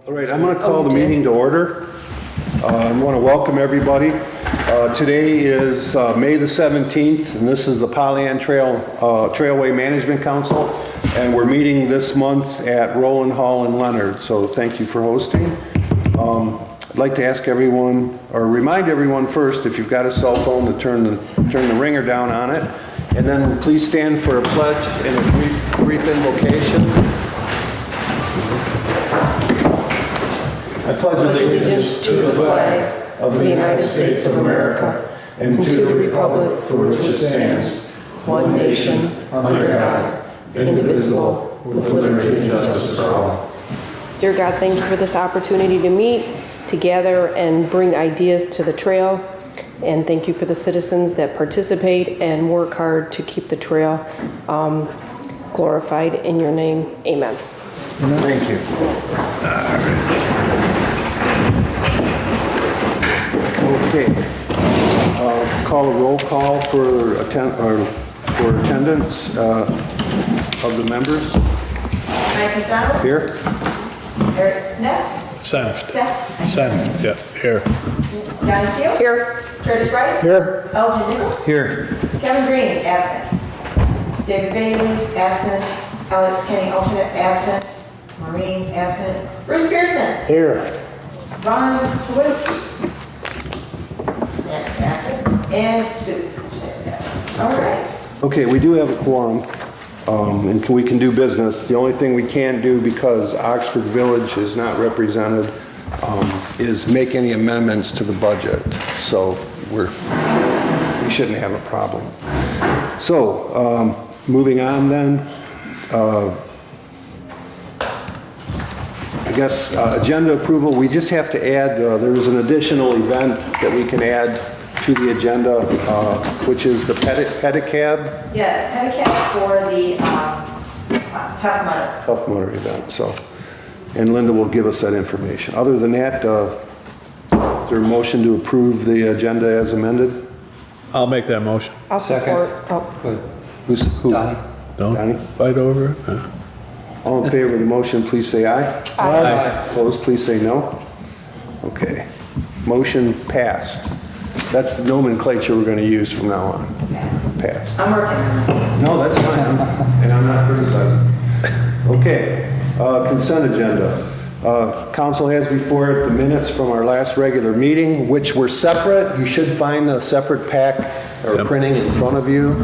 All right, I'm going to call the meeting to order. I want to welcome everybody. Today is May the 17th, and this is the Pollyant Trailway Management Council, and we're meeting this month at Rowland Hall in Leonard, so thank you for hosting. I'd like to ask everyone, or remind everyone first, if you've got a cell phone, to turn the ringer down on it, and then please stand for a pledge and a brief invocation. I pledge allegiance to the flag of the United States of America and to the republic for which it stands, one nation, under God, indivisible, with liberty and justice for all. Dear God, thank you for this opportunity to meet, to gather and bring ideas to the trail. And thank you for the citizens that participate and work hard to keep the trail glorified in your name. Amen. Thank you. Okay. Call a roll call for attendance of the members. Mike McDonald. Here. Eric Smith. Senft, yes, here. John Steele. Here. Curtis Wright. Here. Elgin Nichols. Here. Kevin Green, absent. David Bailey, absent. Alex Kenny, alternate, absent. Maureen, absent. Bruce Pearson. Here. Ron Sawinski. Absent. And Sue. She's absent. All right. Okay, we do have a quorum, and we can do business. The only thing we can't do, because Oxford Village is not represented, is make any amendments to the budget. So we shouldn't have a problem. So, moving on then, I guess agenda approval, we just have to add, there's an additional event that we can add to the agenda, which is the pedicab. Yeah, pedicab for the Tough Mudder. Tough Mudder event, so. And Linda will give us that information. Other than that, is there a motion to approve the agenda as amended? I'll make that motion. I'll support. Oh, Who? Donnie. Don't Donnie? fight over it. All in favor of the motion, please say aye. Aye. Opposed, please say no. Okay. Motion passed. That's the nomenclature we're going to use from now on. Passed. I'm working on it. No, that's fine, and I'm not criticizing. Okay, consent agenda. Council has before it the minutes from our last regular meeting, which were separate. You should find a separate pack or Yep. printing in front of you.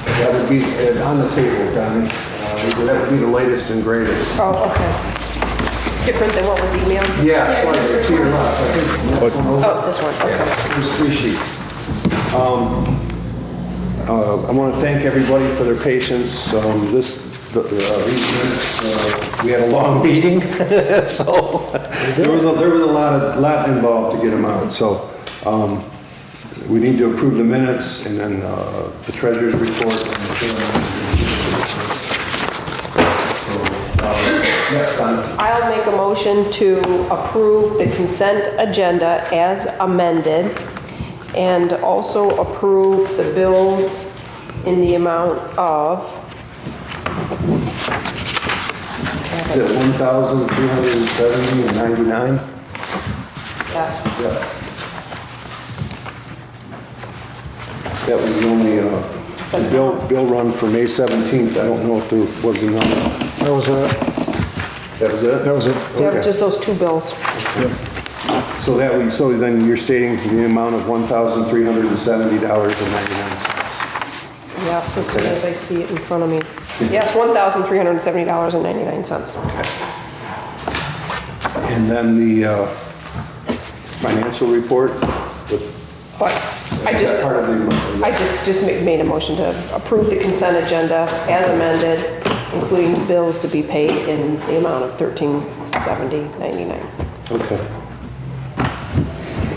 That would be on the table, Donnie. That would be the latest and greatest. oh, okay. Different than what was emailed? Yeah, slightly, to your left. I think that's one over. Oh, this one, okay. Yeah, there's 3 sheets. I want to thank everybody for their patience. These minutes, we had a long meeting, so there was a lot involved to get them out. So we need to approve the minutes and then the treasurer's report. Yes, Don. I'll make a motion to approve the consent agenda as amended and also approve the bills in the amount of Is it $1,370.99? yes. Yeah. That was the only bill run for May 17th. I don't know if there was another. That was it. That was it? That was it. Yeah, Okay. just those 2 bills. So then you're stating the amount of $1,370.99. Yes, as soon as I see it in front of me. Yes, $1,370.99. And then the financial report with. But I just, Part of the. just made a motion to approve the consent agenda as amended, including bills to be paid in the amount of $1370.99. Okay.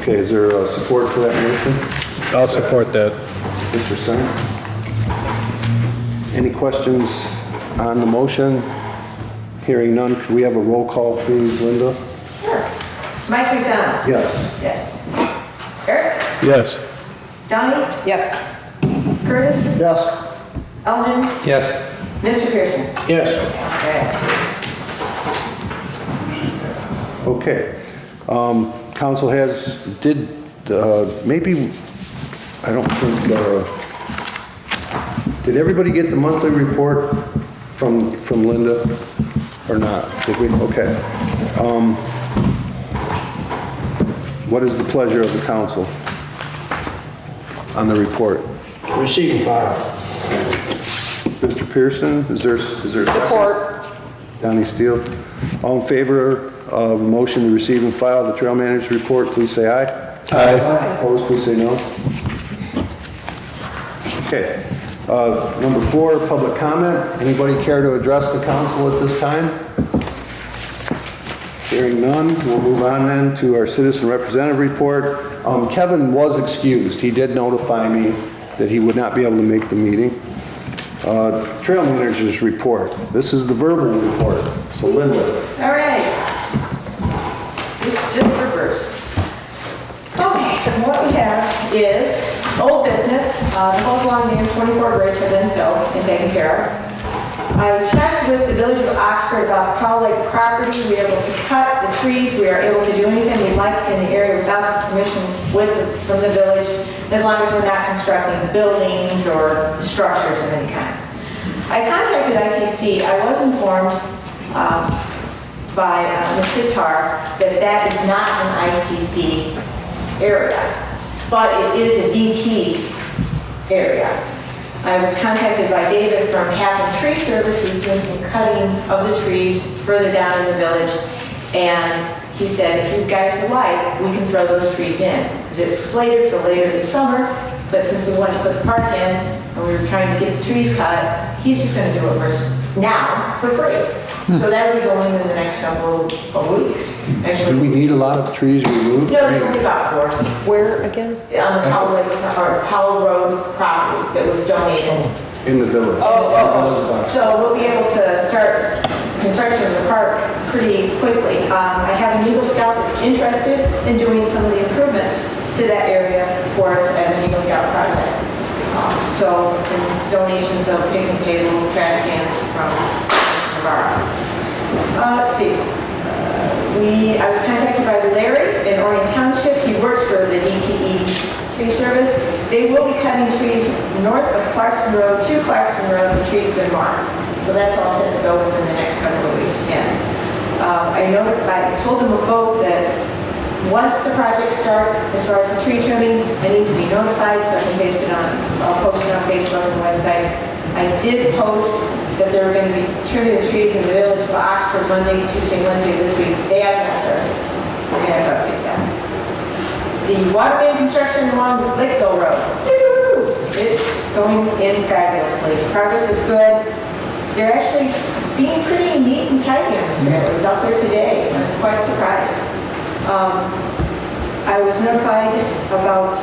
Okay, is there support for that motion? I'll support that. Mr. Sen? Any questions on the motion? Hearing none, could we have a roll call, please, Linda? Sure. Mike McDonald. Yes. Yes. Eric. Yes. Donnie. Yes. Curtis. Yes. Elgin. Yes. Mr. Pearson. Yes. Okay. Okay. Council maybe, I don't think, did everybody get the monthly report from Linda or not? Did we? Okay. What is the pleasure of the council on the report? Receive and file. Mr. Pearson, is there a second? Support. Donnie Steele. All in favor of the motion to receive and file the trail manager's report, please say aye. Aye. Opposed, please say no. Okay. Number 4, public comment. Anybody care to address the council at this time? Hearing none, we'll move on then to our citizen representative report. Kevin was excused. He did notify me that he would not be able to make the meeting. Trail manager's report. This is the verbal report. So Linda. All right. Just reverse. Okay, and what we have is old business. The holes along the M24 bridge have been filled and taken care of. I checked with the village of Oxford about the Powell Lake property. We are able to cut the trees. We are able to do anything we like in the area without permission from the village, as long as we're not constructing buildings or structures of any kind. I contacted ITC. I was informed by Ms. Sitar that is not an ITC area, but it is a DT area. I was contacted by David from Cap and Tree Services doing some cutting of the trees further down in the village, and he said, if you guys would like, we can throw those trees in, because it's slated for later this summer, but since we wanted to put the park in, and we were trying to get the trees cut, he's just going to do it now for free. So that'll be going in the next couple of weeks. Do Actually, we need a lot of trees removed? no, there's only about 4 Where again? on the Powell Road property that was donated. In the village. So we'll be able to start construction of the park pretty quickly. I have an Eagle Scout that's interested in doing some of the improvements to that area for us as an Eagle Scout project. So and donations of picnic tables, trash cans from Navarro. Let's see. I was contacted by Larry in Orion Township. He works for the DTE Tree Service. They will be cutting trees north of Clarkson Road to Clarkson Road. The trees have been marked. So that's all set to go within the next couple of weeks. And I told them both that once the projects start, as far as the tree trimming, I need to be notified so I can I'll post it on Facebook and the website. I did post that they were going to be trimming the trees in the village of Oxford Monday, Tuesday, Wednesday this week. They have not started. We're going to have to update that. The water main construction along Lakeville Road. It's going in fabulously. Progress is good. They're actually being pretty neat and tidy on the trail. I was out there today and I was quite surprised. I was notified about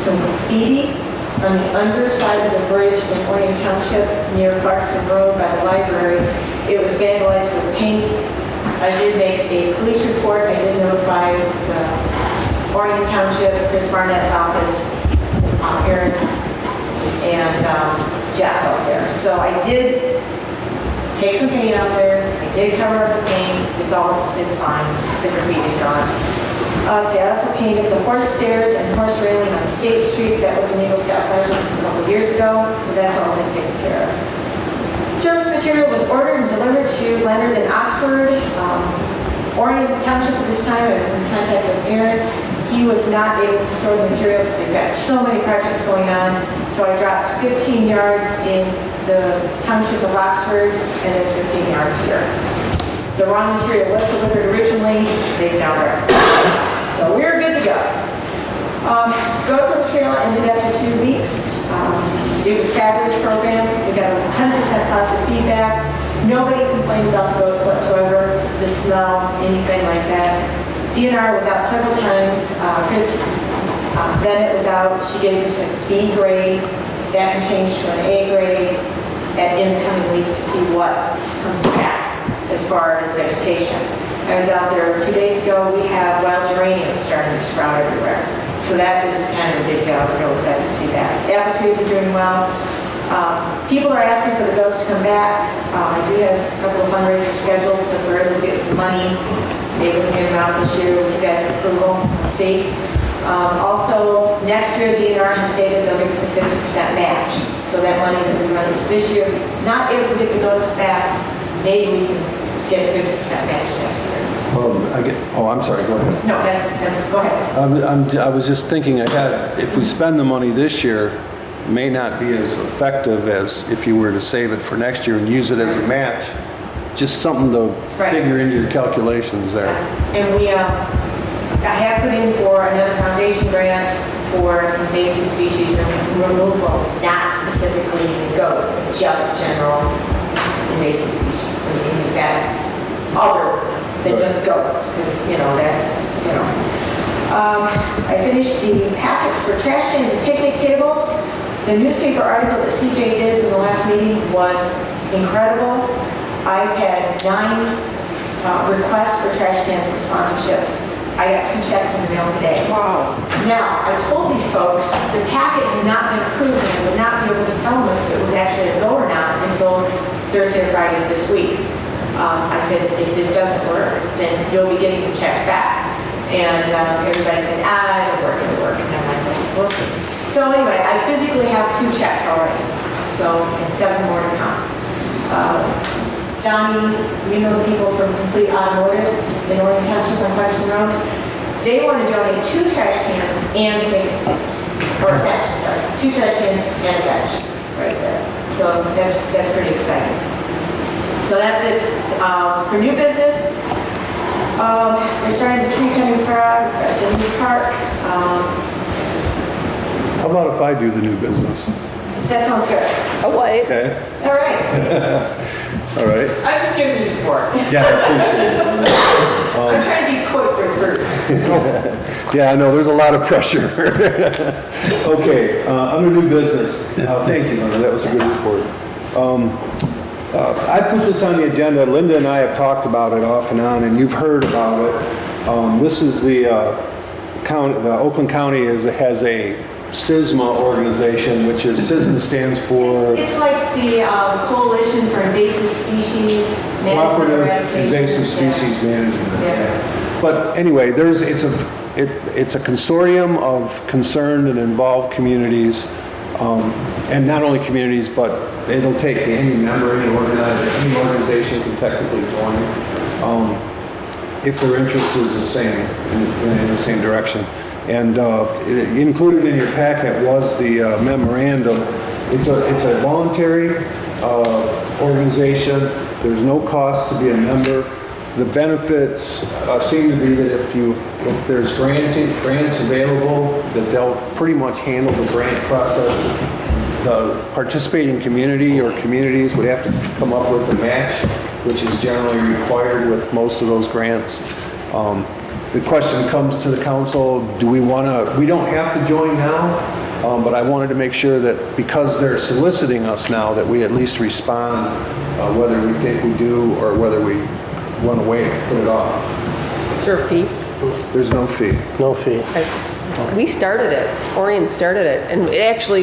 some graffiti on the underside of the bridge in Orion Township near Clarkson Road by the library. It was vandalized with paint. I did make a police report. I did notify the Orion Township, Chris Barnett's office, Aaron, and Jeff out there. So I did take some paint out there. I did cover up the paint. It's fine. The graffiti's gone. Let's see, I also painted the horse stairs and horse railing on State Street. That was an Eagle Scout project a couple of years ago, so that's all been taken care of. Service material was ordered and delivered to Leonard in Oxford. Orion Township at this time, I was in contact with Aaron. He was not able to store the material because they've got so many projects going on. So I dropped 15 yards in the Township of Oxford and then 15 yards here. The raw material was delivered originally. They've now wrecked. So we're good to go. Goats on the Trail ended after 2 weeks. It was a fabulous program. We got 100% positive feedback. Nobody complained about the goats whatsoever, the smell, anything like that. DNR was out several times. Chris Bennett was out. She gave us a B grade. That can change to an A grade in the coming weeks to see what comes back as far as vegetation. I was out there 2 days ago. We have wild geraniums starting to sprout everywhere. So that is kind of a big deal. I was real excited to see that. Apple trees are doing well. People are asking for the goats to come back. I do have a couple of fundraisers scheduled, so if we're able to get some money, maybe we can get them out this year with you guys' approval. We'll see. Also, next year, DNR has stated they'll give us a 50% match. So that money that we run this year, not able to get the goats back, maybe we can get a 50% match next year. I'm sorry, go ahead. No, go ahead. I was just thinking ahead, if we spend the money this year, it may not be as effective as if you were to save it for next year and use it as a match. Just something to Right. figure into your calculations there. And I have put in for another foundation grant for invasive species removal, not specifically goats, just general invasive species. So you can use that other than just goats, because, I finished the packets for trash cans and picnic tables. The newspaper article that CJ did from the last meeting was incredible. I've had 9 requests for trash cans with sponsorships. I got 2 checks in the mail today. Wow. Now, I told these folks the packet had not been approved and I would not be able to tell them if it was actually a go or not until Thursday or Friday of this week. I said, if this doesn't work, then you'll be getting the checks back. And everybody said, it'll work. And I'm like, we'll see. So anyway, I physically have 2 checks already. So, and 7 more to come. Johnny, you know the people from Complete Automotive in Orion Township on Clarkson Road? They want to donate 2 trash cans and a bench. 2 trash cans and a bench right there. So that's pretty exciting. So that's it for new business. We're starting the tree cutting crowd at the new park. How about if I do the new business? That sounds good. Oh, wait. Okay, All right. all right. I'm just giving you the report. Yeah, I appreciate it. I'm trying to be quick for Bruce. Yeah, I know, there's a lot of pressure. Okay, under new business, thank you, Linda, that was a good report. I put this on the agenda, Linda and I have talked about it off and on, and you've heard about it. This is the Oakland County has a SISMA organization, which is, SISMA stands for It's like the Coalition for Invasive Species Management. Cooperative Eradication. Invasive Species Management. Yeah. But anyway, it's a consortium of concerned and involved communities, and not only communities, but it'll take any member, any organization can technically join, if their interest is the same, in the same direction. And included in your packet was the memorandum. It's a voluntary organization. There's no cost to be a member. The benefits seem to be that if there's grants available, that they'll pretty much handle the grant process. The participating community or communities would have to come up with a match, which is generally required with most of those grants. The question comes to the council, we don't have to join now, but I wanted to make sure that because they're soliciting us now, that we at least respond, whether we think we do or whether we want to wait, put it off. Is there a fee? There's no fee. No fee. We started it, Orion started it, and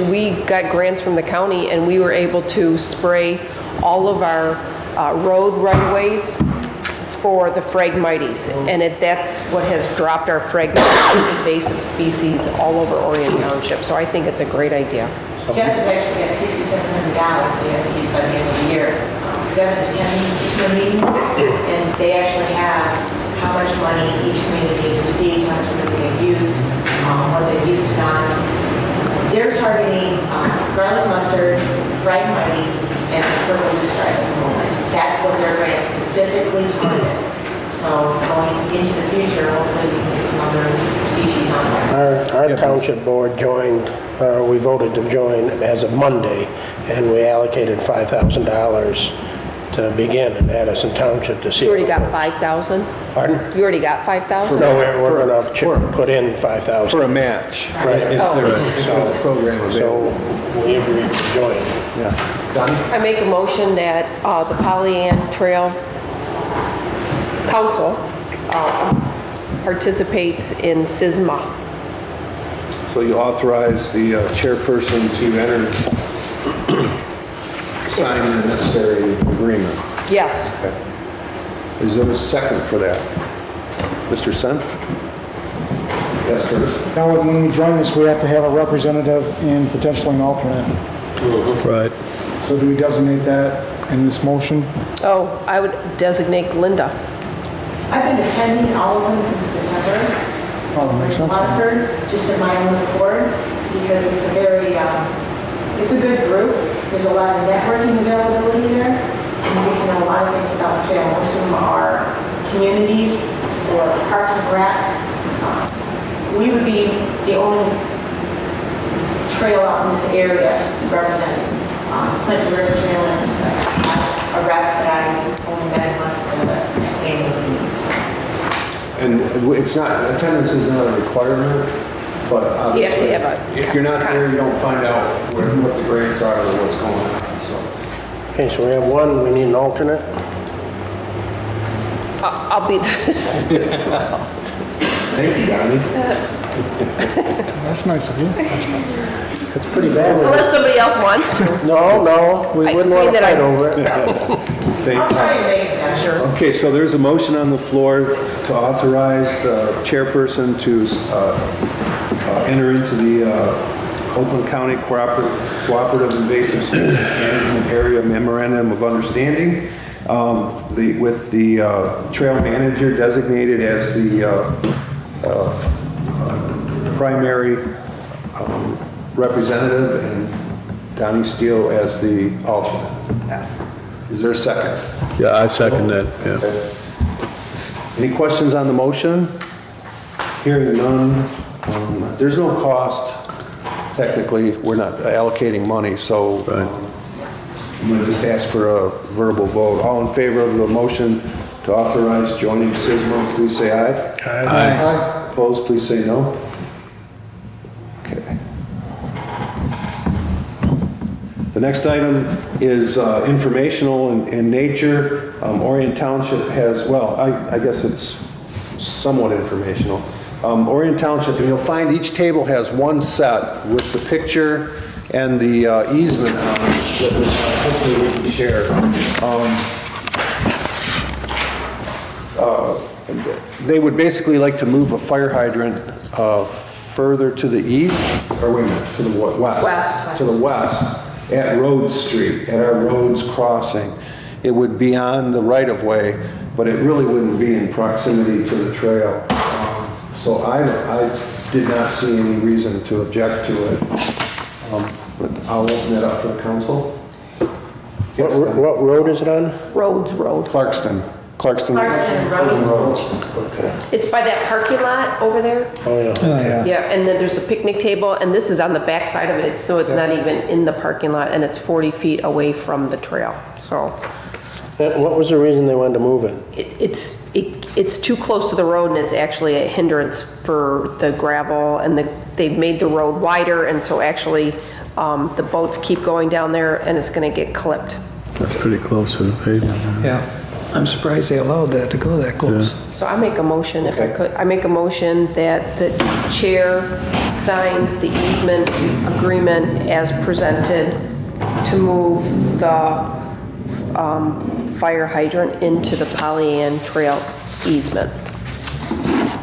we got grants from the county and we were able to spray all of our road right-of-ways for the Phragmites, and that's what has dropped our Phragmites invasive species all over Orion Township, so I think it's a great idea. Jeff has actually got $6,700 he has to use by the end of the year. Jeff is attending the SISMA meetings, and they actually have how much money each community has received, how much money they've used, what they've used it on. They're targeting garlic mustard, Phragmite, and purple loosestrife at the moment. That's what their grant specifically targeted. So going into the future, hopefully we can get some other species on there. Our township board joined, we voted to join as of Monday, and we allocated $5,000 to begin in Addison Township to see. You already got 5,000? Pardon? You already got 5,000? No, we're gonna put in 5,000. For a match. Right. If there's a program So available. we agreed to join. Yeah. Donnie? I make a motion that the Pollyant Trail Council participates in SISMA. So you authorize the chairperson to enter sign the necessary agreement. Yes. Okay. Is there a second for that? Mr. Sen? Yes, Curtis? Now, when we join this, we have to have a representative and potentially an alternate. Right. So do we designate that in this motion? Oh, I would designate Linda. I've been attending all of them since December. Oh, that makes sense. Hartford, just in my own accord, because it's a very, it's a good group. There's a lot of networking availability there. And you get to know a lot of things about the trail. Most of them are communities or parks and rec. We would be the only trail out in this area representing Clinton River Trail, and as a rep that I only met once in the annual meetings. And it's not, attendance is not a requirement, but You have to obviously, have a if you're not there, you don't find out what the grants are or what's going on, so. Okay, so we have one, we need an alternate. I'll be this. Thank you, Donnie. That's nice of you. It's pretty bad. Unless somebody else wants to. No, we I wouldn't mean want to that I- fight over it. Thank I'll you. try to make that. Sure. Okay, so there's a motion on the floor to authorize the chairperson to enter into the Oakland County Cooperative Invasive Species Management Area Memorandum of Understanding with the trail manager designated as the primary representative and Donnie Steele as the alternate. Yes. Is there a second? Yeah, I second that, yeah. Okay. Any questions on the motion? Hearing none. There's no cost. Technically, we're not allocating money, so Right. I'm going to just ask for a verbal vote. All in favor of the motion to authorize joining SISMO, please say aye. Aye. Opposed, please say no. Okay. The next item is informational in nature. Orion Township has, well, I guess it's somewhat informational. Orion Township, and you'll find each table has one set with the picture and the easement on it that hopefully we can share. They would basically like to move a fire hydrant further to the east, or wait a minute, to the west. West. To the west, at Rhodes Street, at our Rhodes crossing. It would be on the right-of-way, but it really wouldn't be in proximity to the trail. So I did not see any reason to object to it. But I'll open it up for the council. Yes, What road is it on? Rhodes Road. Clarkston. Clarkston Road. Okay. It's by that parking lot over there. Oh, yeah. Yeah, and then there's a picnic table, and this is on the back side of it, so it's not even in the parking lot, and it's 40 feet away from the trail. So What was the reason they wanted to move it? it's too close to the road, and it's actually a hindrance for the gravel, and they've made the road wider, and so actually the boats keep going down there, and it's going to get clipped. That's pretty close to the pavement. Yeah, I'm surprised they allowed that to go that close. So I make a motion, if I could, I make a motion that the chair signs the easement agreement as presented to move the fire hydrant into the Pollyant Trail easement.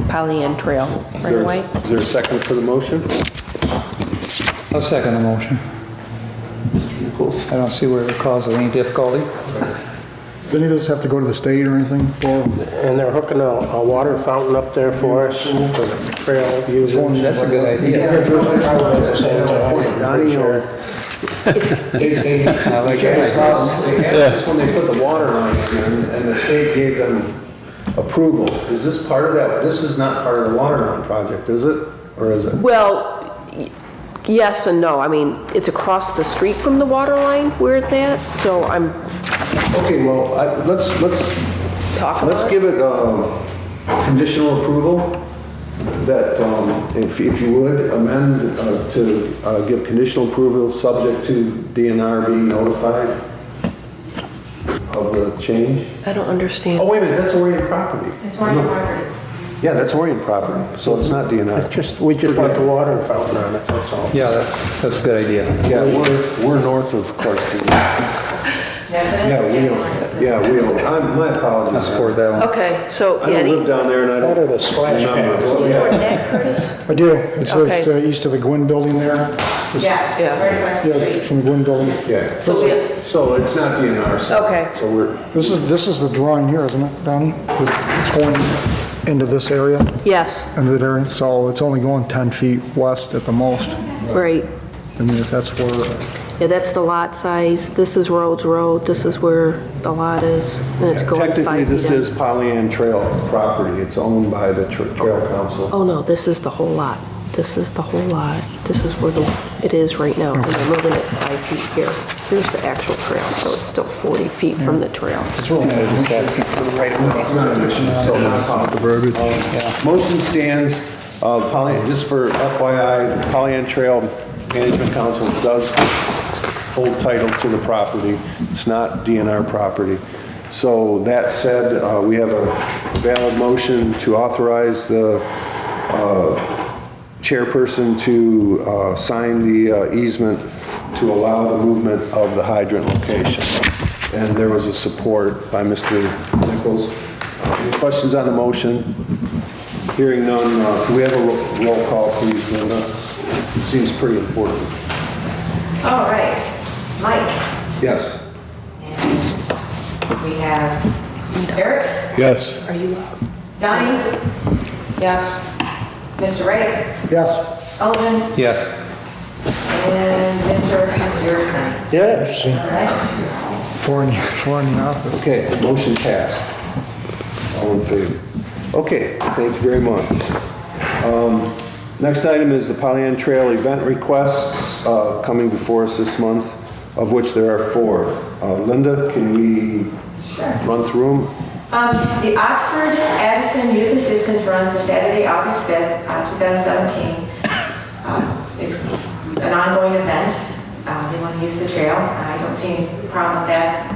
Pollyant Trail, right away? Is there a second for the motion? I'll second the motion. Mr. Nichols? I don't see where it causes any difficulty. Do any of this have to go to the state or anything for? And they're hooking a water fountain up there for us, for the trail users. That's a good idea. At the same time. Donnie, or? They asked us when they put the water line in, and the state gave them approval. Is this part of that? This is not part of the water line project, is it? Or is it? Well, yes and no. I mean, it's across the street from the water line where it's at, so I'm Okay, well, let's talking about it. give it conditional approval that, if you would, amend to give conditional approval subject to DNR being notified of the change. I don't understand. Oh, wait a minute, that's Orion property. It's Orion property. Yeah, that's Orient property, so it's not DNR. We just want the water fountain on it, that's all. Yeah, that's a good idea. Yeah, we're north of Clarkston. Yes, it is. Yeah, we Yes, own, it is. yeah, we own, my I'll apologies. support that one. Okay, so, I yeah, don't live down there and I What are don't the splash remember. pads? do you know where that, Curtis? I do. It's Okay. just east of the Gwynn Building there. Yeah, Yeah. right across the Yeah, street. from the Gwynn Building. Yeah, So we, so it's not DNR, so. Okay. So we're, This is the drawing here, isn't it, Donnie? It's going into this area, yes, into that area, so it's only going 10 feet west at the most. right. I mean, if that's where, Yeah, that's the lot size. This is Rhodes Road. This is where the lot is, and it's going 5 feet technically, this in. is Pollyant Trail property. It's owned by the Trail Council. Oh, no, this is the whole lot. This is the whole lot. This is where it is right now, and they're moving it 5 feet here. Here's the actual trail, so it's still 40 feet from the trail. It's really nice, just asking for the right of way. It's not an issue, so not a problem. The verbiage. Motion stands, just for FYI, the Pollyant Trail Management Council does hold title to the property. It's not DNR property. So that said, we have a valid motion to authorize the chairperson to sign the easement to allow the movement of the hydrant location. And there was a support by Mr. Nichols. Any questions on the motion? Hearing none, can we have a roll call, please, Linda? It seems pretty important. All right, Mike. Yes. And we have Eric, Yes. Are you? Donnie, Yes. Mr. Ray, yes. Elgin, Yes. and Mr. Yurson. Yes. All right. Four in the office. Okay, motion passed. All in favor? Okay, thank you very much. Next item is the Pollyant Trail event requests coming before us this month, of which there are 4. Linda, can we Sure. run through them? The Oxford Addison Youth Assistance Run for Saturday, August 5th, 2017 is an ongoing event. They want to use the trail. I don't see any problem with that.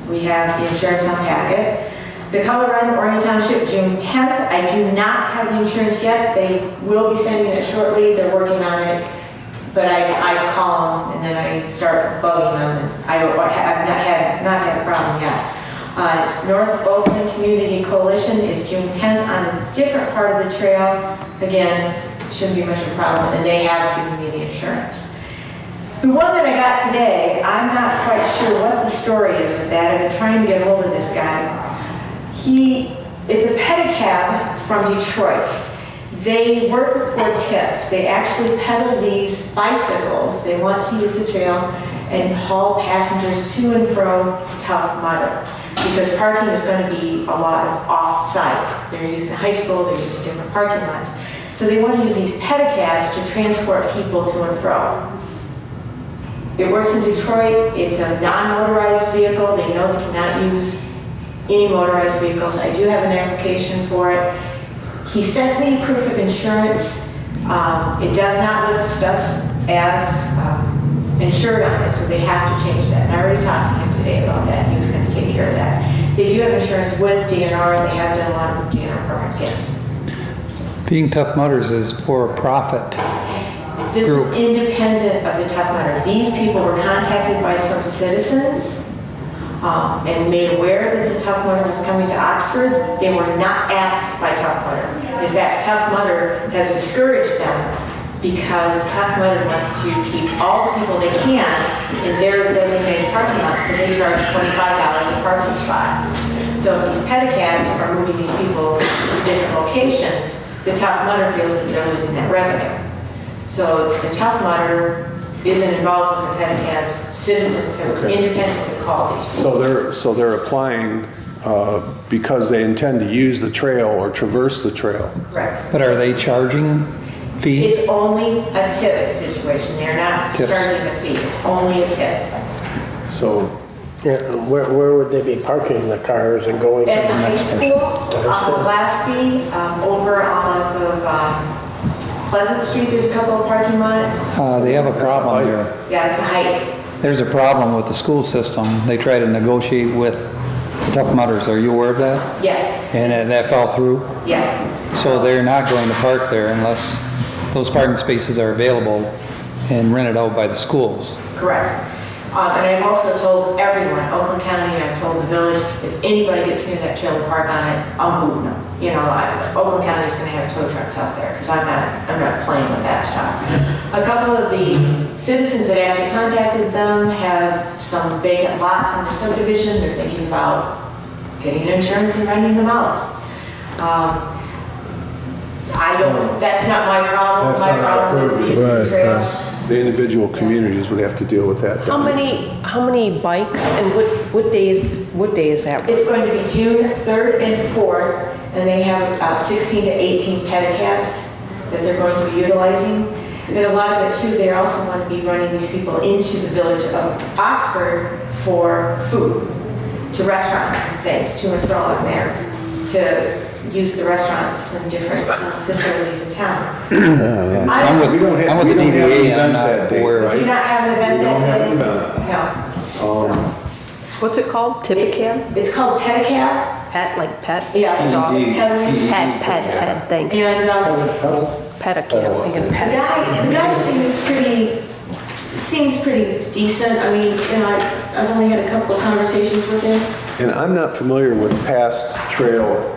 We have the insurance on packet. The Color Run, Orion Township, June 10th. I do not have the insurance yet. They will be sending it shortly. They're working on it. But I call them and then I start bugging them, and I've not had a problem yet. North Oakland Community Coalition is June 10th on a different part of the trail. Again, shouldn't be much of a problem, and they have given me the insurance. The one that I got today, I'm not quite sure what the story is with that. I've been trying to get hold of this guy. It's a pedicab from Detroit. They work for tips. They actually pedal these bicycles. They want to use the trail and haul passengers to and from Tough Mudder, because parking is going to be a lot of off-site. They're using the high school, they're using different parking lots. So they want to use these pedicabs to transport people to and fro. It works in Detroit. It's a non-motorized vehicle. They know they cannot use any motorized vehicles. I do have an application for it. He sent me proof of insurance. It does not list us as insured on it, so they have to change that. And I already talked to him today about that. He was going to take care of that. They do have insurance with DNR. They have done a lot of DNR programs, yes. Being Tough Mudders is for profit. This Group. is independent of the Tough Mudder. These people were contacted by some citizens and made aware that the Tough Mudder was coming to Oxford. They were not asked by Tough Mudder. In fact, Tough Mudder has discouraged them because Tough Mudder wants to keep all the people they can in their designated parking lots, because they charge $25 a parking spot. So if these pedicabs are moving these people to different locations, the Tough Mudder feels that they're losing that revenue. So the Tough Mudder isn't involved with the pedicabs. Citizens have independently called these people. So they're applying because they intend to use the trail or traverse the trail. Correct. But are they charging fees? It's only a tip situation. They're not Tips. charging a fee. It's only a tip. So, Yeah, where would they be parking the cars and going? At the high school, off of Gillespie, over off of Pleasant Street, there's a couple of parking lots. They have a problem here. Yeah, it's a hike. There's a problem with the school system. They try to negotiate with the Tough Mudders. Are you aware of that? Yes, And that fell through? yes. So they're not going to park there unless those parking spaces are available and rented out by the schools. Correct. And I've also told everyone, Oakland County, I've told the village, if anybody gets near that trail to park on it, I'm moving them. You know, Oakland County's gonna have tow trucks out there, because I'm not playing with that stuff. A couple of the citizens that actually contacted them have some vacant lots in their subdivision. They're thinking about getting insurance and renting them out. That's not my problem. That's My not our problem is the use of the Right, trails. The individual communities would have to deal with that. How many bikes and what day is that? It's going to be June 3rd and 4th, and they have about 16 to 18 pedicabs that they're going to be utilizing. And then a lot of it too, they also want to be running these people into the village of Oxford for food, to restaurants and things, to and from there, to use the restaurants and different facilities in town. I'm with, We don't have- I'm with we the don't have an DDA and I'm event not that day, aware of. Do you not have an event We don't that have day? an event. No. What's it called? Tipicab? It's called pedicab. Pet, like pet? Yeah. Dog? Pedaling. Pet, thanks. And Pedicab, thinking the pet. guy seems pretty decent. I mean, and I've only had a couple of conversations with him. And I'm not familiar with past trail,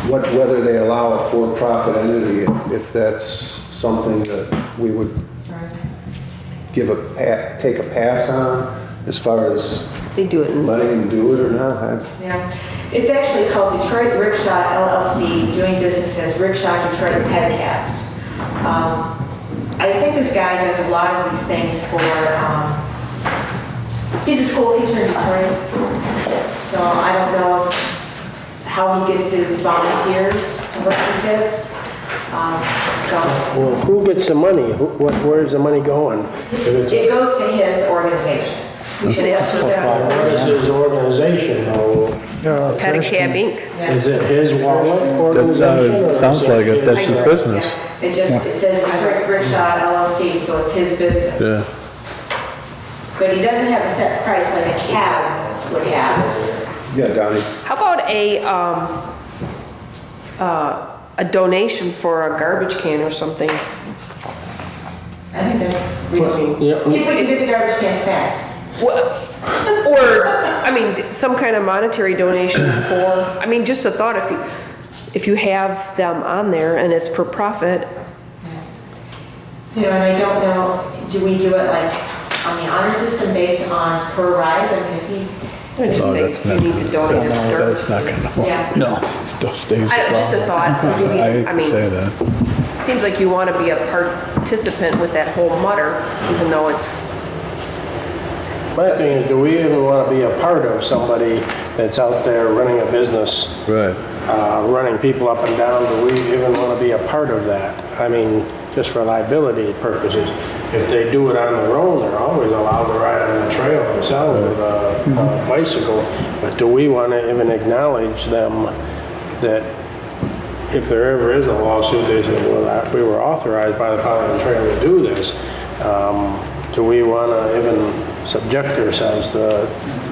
whether they allow a for-profit entity, if that's something that we would take a pass on as far as They do it in, letting them do it or not. Yeah. It's actually called Detroit Rickshaw LLC, doing business as Rickshaw Detroit Pedicabs. I think this guy does a lot of these things for, he's a school teacher in Detroit. So I don't know how he gets his volunteers to work for tips. Well, who gets the money? Where's the money going? If it's It goes to his organization. You should ask for that. Where's his organization though? Pedicab Inc. Is it his wallet That organization? or is sounds like it, that's his business. It says Detroit Rickshaw LLC, so it's his business. Yeah. But he doesn't have a set price like a cab would have. Yeah, Donnie? How about a donation for a garbage can or something? I think that's reasonable. Yeah. If we can get the garbage cans fast. Or, I mean, some kind of monetary donation for, I mean, just a thought, if you have them on there and it's for profit, You know, and I don't know, do we do it like on the honor system based on per rides? I mean, if he, I just Oh, think that's you not, need to donate to no, dirt. that's not gonna, yeah. no, those days are Just a gone. thought, or do we, I hate I to say mean, that. it seems like you want to be a participant with that whole mutter, even though it's, My thing is, do we even want to be a part of somebody that's out there running a business, Right. running people up and down? Do we even want to be a part of that? I mean, just for liability purposes. If they do it on their own, they're always allowed to ride on the trail themselves with a bicycle. But do we want to even acknowledge them that if there ever is a lawsuit, they say, well, that we were authorized by the Pollyant Trail to do this. Do we want to even subject ourselves to,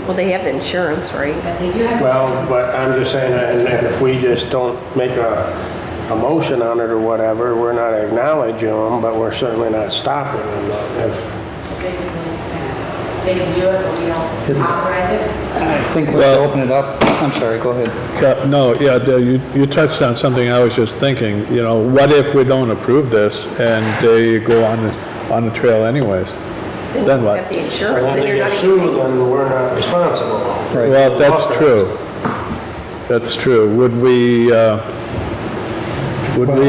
well, they have insurance, right? But they do have. well, but I'm just saying, and if we just don't make a motion on it or whatever, we're not acknowledging them, but we're certainly not stopping them. If, So basically, it's that they can do it, but we don't authorize it. I think we should open it up. I'm sorry, go ahead. Yeah, no, yeah, you touched on something I was just thinking, you know, what if we don't approve this and they go on the trail anyways? Then You what? have the and insurance, then then they you're get not sued, even. then we're not responsible. Well, that's true. That's true. Would we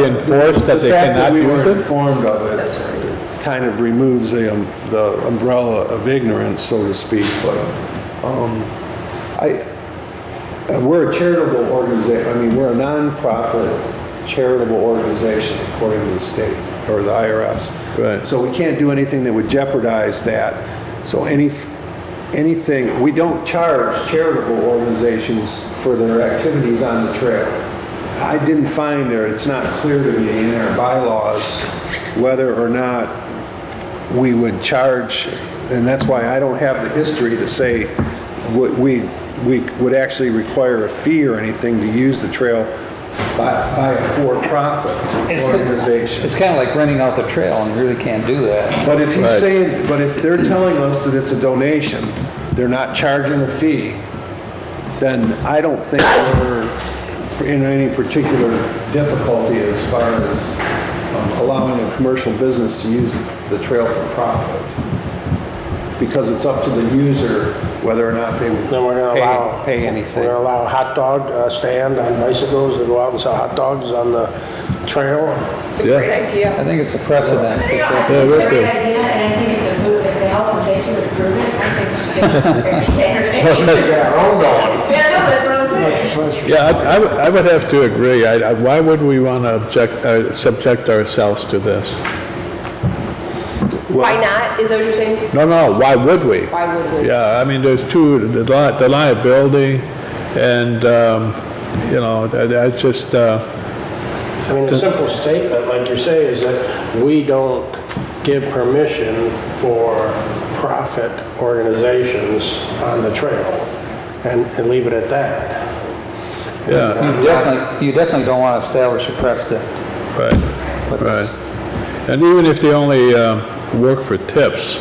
enforce that they The fact cannot we use were it? informed of it kind of removes the umbrella of ignorance, so to speak, but, we're a charitable organization, I mean, we're a non-profit charitable organization according to the state, or the IRS. Right. So we can't do anything that would jeopardize that. So anything, we don't charge charitable organizations for their activities on the trail. I didn't find there, it's not clear to me in our bylaws whether or not we would charge, and that's why I don't have the history to say we we would actually require a fee or anything to use the trail by a for-profit organization. It's kind of like renting out the trail, and you really can't do that. But if he's Right. saying, but if they're telling us that it's a donation, they're not charging a fee, then I don't think we're in any particular difficulty as far as allowing a commercial business to use the trail for profit. Because it's up to the user whether or not they would Then we're gonna allow. pay anything. We're gonna allow a hot dog stand on bicycles to go out and sell hot dogs on the trail. It's a great idea. I think it's a precedent. I think Yeah, it's a right great there. idea, and I think if the health and safety would approve it, I think we should do it every Saturday. Yeah, our own dog. Yeah, no, that's what I'm saying. Yeah, I would have to agree. Why would we want to subject ourselves to this? Why not? Is that what you're saying? No, why would we? Why would we? Yeah, I mean, there's the liability and, you know, that's just, I mean, a simple statement, like you say, is that we don't give permission for profit organizations on the trail, and leave it at that. yeah, You definitely don't want to establish a precedent. right, with right. this. And even if they only work for tips,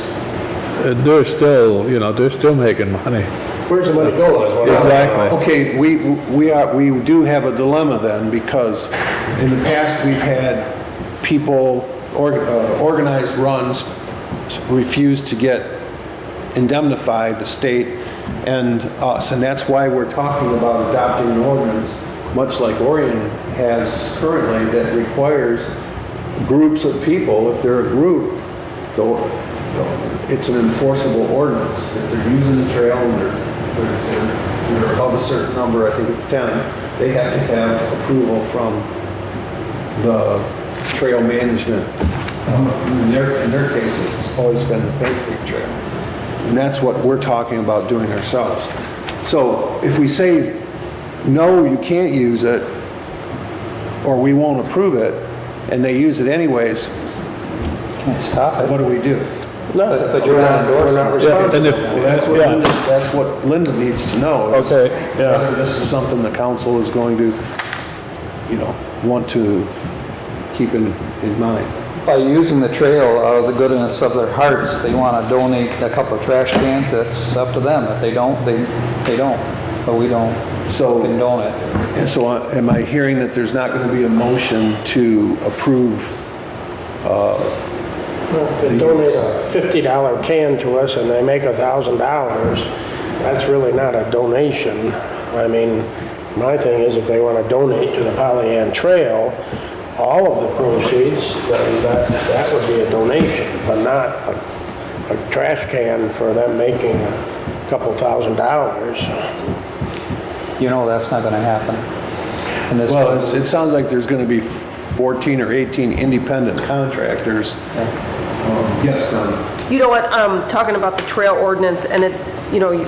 they're still, you know, they're still making money. Where's the money going? is what I'm- Exactly. Okay, we do have a dilemma then, because in the past, we've had people, organized runs refuse to get indemnified, the state and us, and that's why we're talking about adopting an ordinance, much like Orion has currently, that requires groups of people, if they're a group, it's an enforceable ordinance. If they're using the trail and they're above a certain number, I think it's 10, they have to have approval from the trail management. In their case, it's always been the Paint Creek Trail. And that's what we're talking about doing ourselves. So if we say, no, you can't use it, or we won't approve it, and they use it anyways, Can't stop what it. do we do? No, But you're not we're endorsing not it. Yeah, and responsible. if, That's what Linda needs to know. is Okay, yeah. Whether this is something the council is going to, you know, want to keep in mind. By using the trail out of the goodness of their hearts, they want to donate a couple of trash cans, that's up to them. If they don't, they don't. But we don't So, condone it. and so am I hearing that there's not going to be a motion to approve? They donate a $50 can to us and they make $1,000, that's really not a donation. I mean, my thing is if they want to donate to the Pollyant Trail, all of the proceeds, then that would be a donation, but not a trash can for them making a couple $1,000. You know that's not going to happen. And this Well, it sounds like there's going to be 14 or 18 independent contractors. Yes, Don? You know what, talking about the trail ordinance, and it, you know,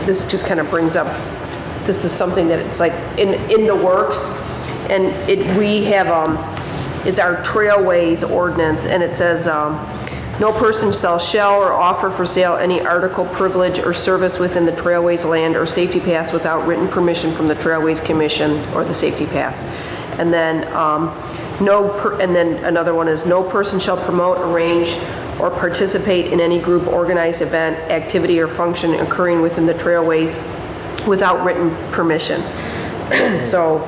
this just kind of brings up, this is something that it's like in the works, and we have, it's our trailways ordinance, and it says, no person shall or offer for sale any article, privilege, or service within the trailways land or safety paths without written permission from the Trailways Commission or the safety paths. And then, and then another one is, no person shall promote, arrange, or participate in any group, organized event, activity, or function occurring within the trailways without written permission. So,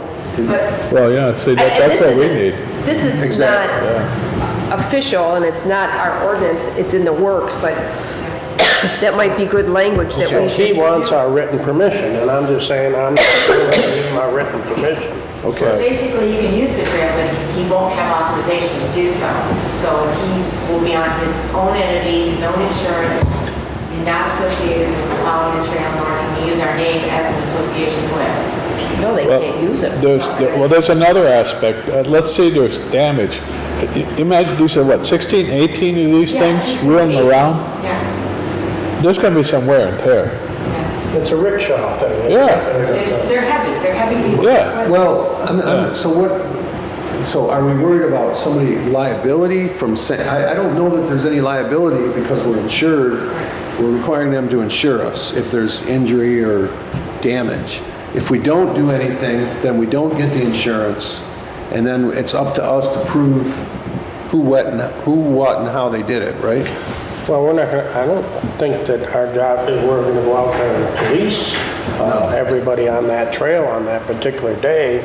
well, yeah, see, and that's what we isn't- need. This is not official, and it's not our ordinance, it's in the works, but that might be good language that we She should. wants our written permission, and I'm just saying I'm not going to give my written permission. Okay. Basically, you can use the trail, but he won't have authorization to do so. So he will be on his own entity, his own insurance, and not associated with the Pollyant Trail, nor can he use our name as an association with. No, they can't use it. There's another aspect. Let's say there's damage. Imagine, these are what, 16, 18 of these things rolling around? Yeah. There's gonna be some wear and tear. It's a rickshaw thing. Yeah. They're heavy pieces of Yeah. equipment. Well, so what, So are we worried about somebody liability from, I don't know that there's any liability because we're insured. We're requiring them to insure us if there's injury or damage. If we don't do anything, then we don't get the insurance, and then it's up to us to prove who, what, and how they did it, right? Well, we're not gonna, I don't think that our job is we're gonna go out there and police everybody on that trail on that particular day,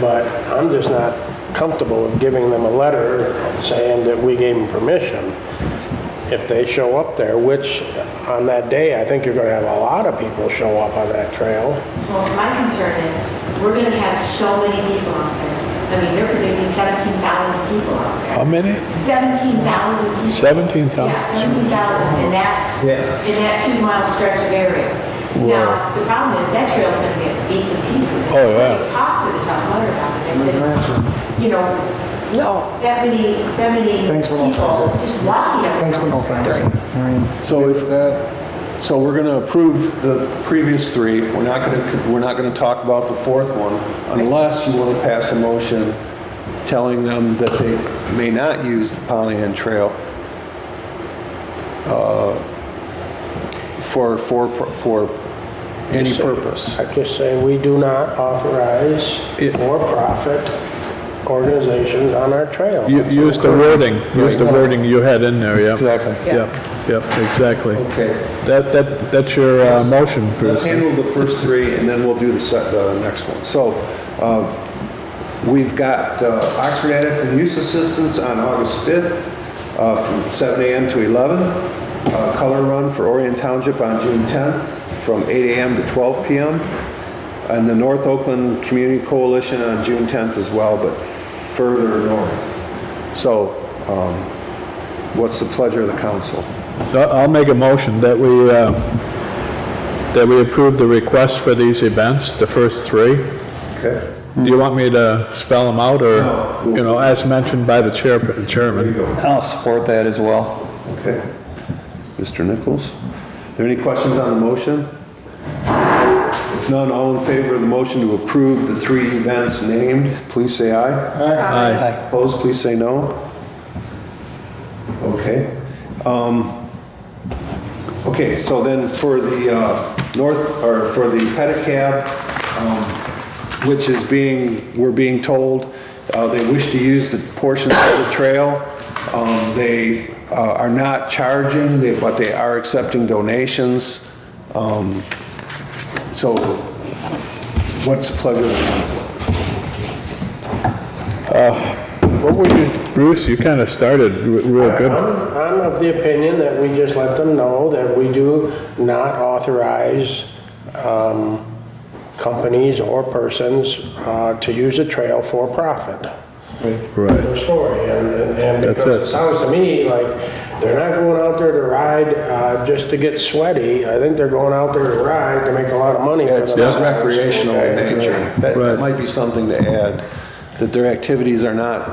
but I'm just not comfortable with giving them a letter saying that we gave them permission. If they show up there, which on that day, I think you're gonna have a lot of people show up on that trail. Well, my concern is, we're gonna have so many people out there. I mean, they're predicting 17,000 people out there. How many? 17,000 people. 17,000? Yeah, 17,000 in that, in that 2-mile stretch of area. Now, the problem is that trail's gonna get beat to pieces. Oh, yeah. When I talked to the Tough Mudder about it, they said, you know, No, that many Thanks for no people thanks. just walking up. Thanks, but no thanks. I mean, So if if- that, So we're gonna approve the previous three. We're not gonna talk about the fourth one unless you wanna pass a motion telling them that they may not use the Pollyant Trail for any purpose. I just say we do not authorize for-profit organizations on our trail. Use the wording you had in there, yeah. Exactly. Yep, exactly. Okay, That's your motion, let's Bruce. handle the first three and then we'll do the next one. So, we've got Oxford Addict and Use Assistance on August 5th from 7 a.m. to 11. Color Run for Orion Township on June 10th from 8 a.m. to 12 p.m. And the North Oakland Community Coalition on June 10th as well, but further north. So, what's the pleasure of the council? I'll make a motion that we approve the request for these events, the first three. Okay? Do you want me to spell them out, or, as mentioned by the chairman? I'll support that as well. Okay. Mr. Nichols? Are there any questions on the motion? If none, all in favor of the motion to approve the three events named, please say aye. Aye. Opposed, please say no. Okay. Okay, so then for the for the pedicab, which is we're being told they wish to use the portions of the trail. They are not charging, but they are accepting donations. So what's the pleasure of the council? What were you, Bruce, you kind of started real good. I'm of the opinion that we just let them know that we do not authorize companies or persons to use a trail for profit. Right. The story, and That's because it. it sounds to me like they're not going out there to ride just to get sweaty. I think they're going out there to ride to make a lot of money for It's themselves. not recreational in Okay. nature. That Right. might be something to add, that their activities are not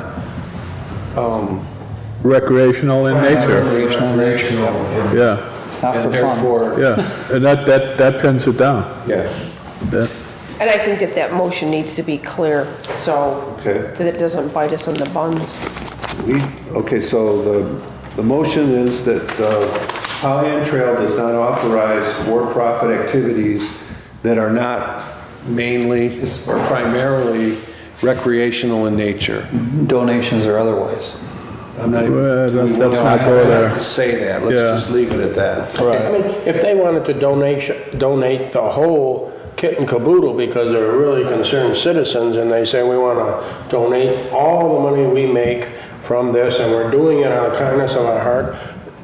Recreational in nature, recreational. yeah, It's not for And fun. therefore, yeah, and that pins it down. yeah, Yeah. and I think that motion needs to be clear, so okay. that it doesn't bite us in the buns. Okay, so the motion is that Pollyant Trail does not authorize for-profit activities that are not mainly or primarily recreational in nature. Donations or otherwise. I'm not even. Well, let's No, not I go don't there. have to say that, let's Yeah. just leave it at that. I mean, if they wanted to donate the whole kit and caboodle because they're really concerned citizens and they say we want to donate all the money we make from this and we're doing it out of kindness of our heart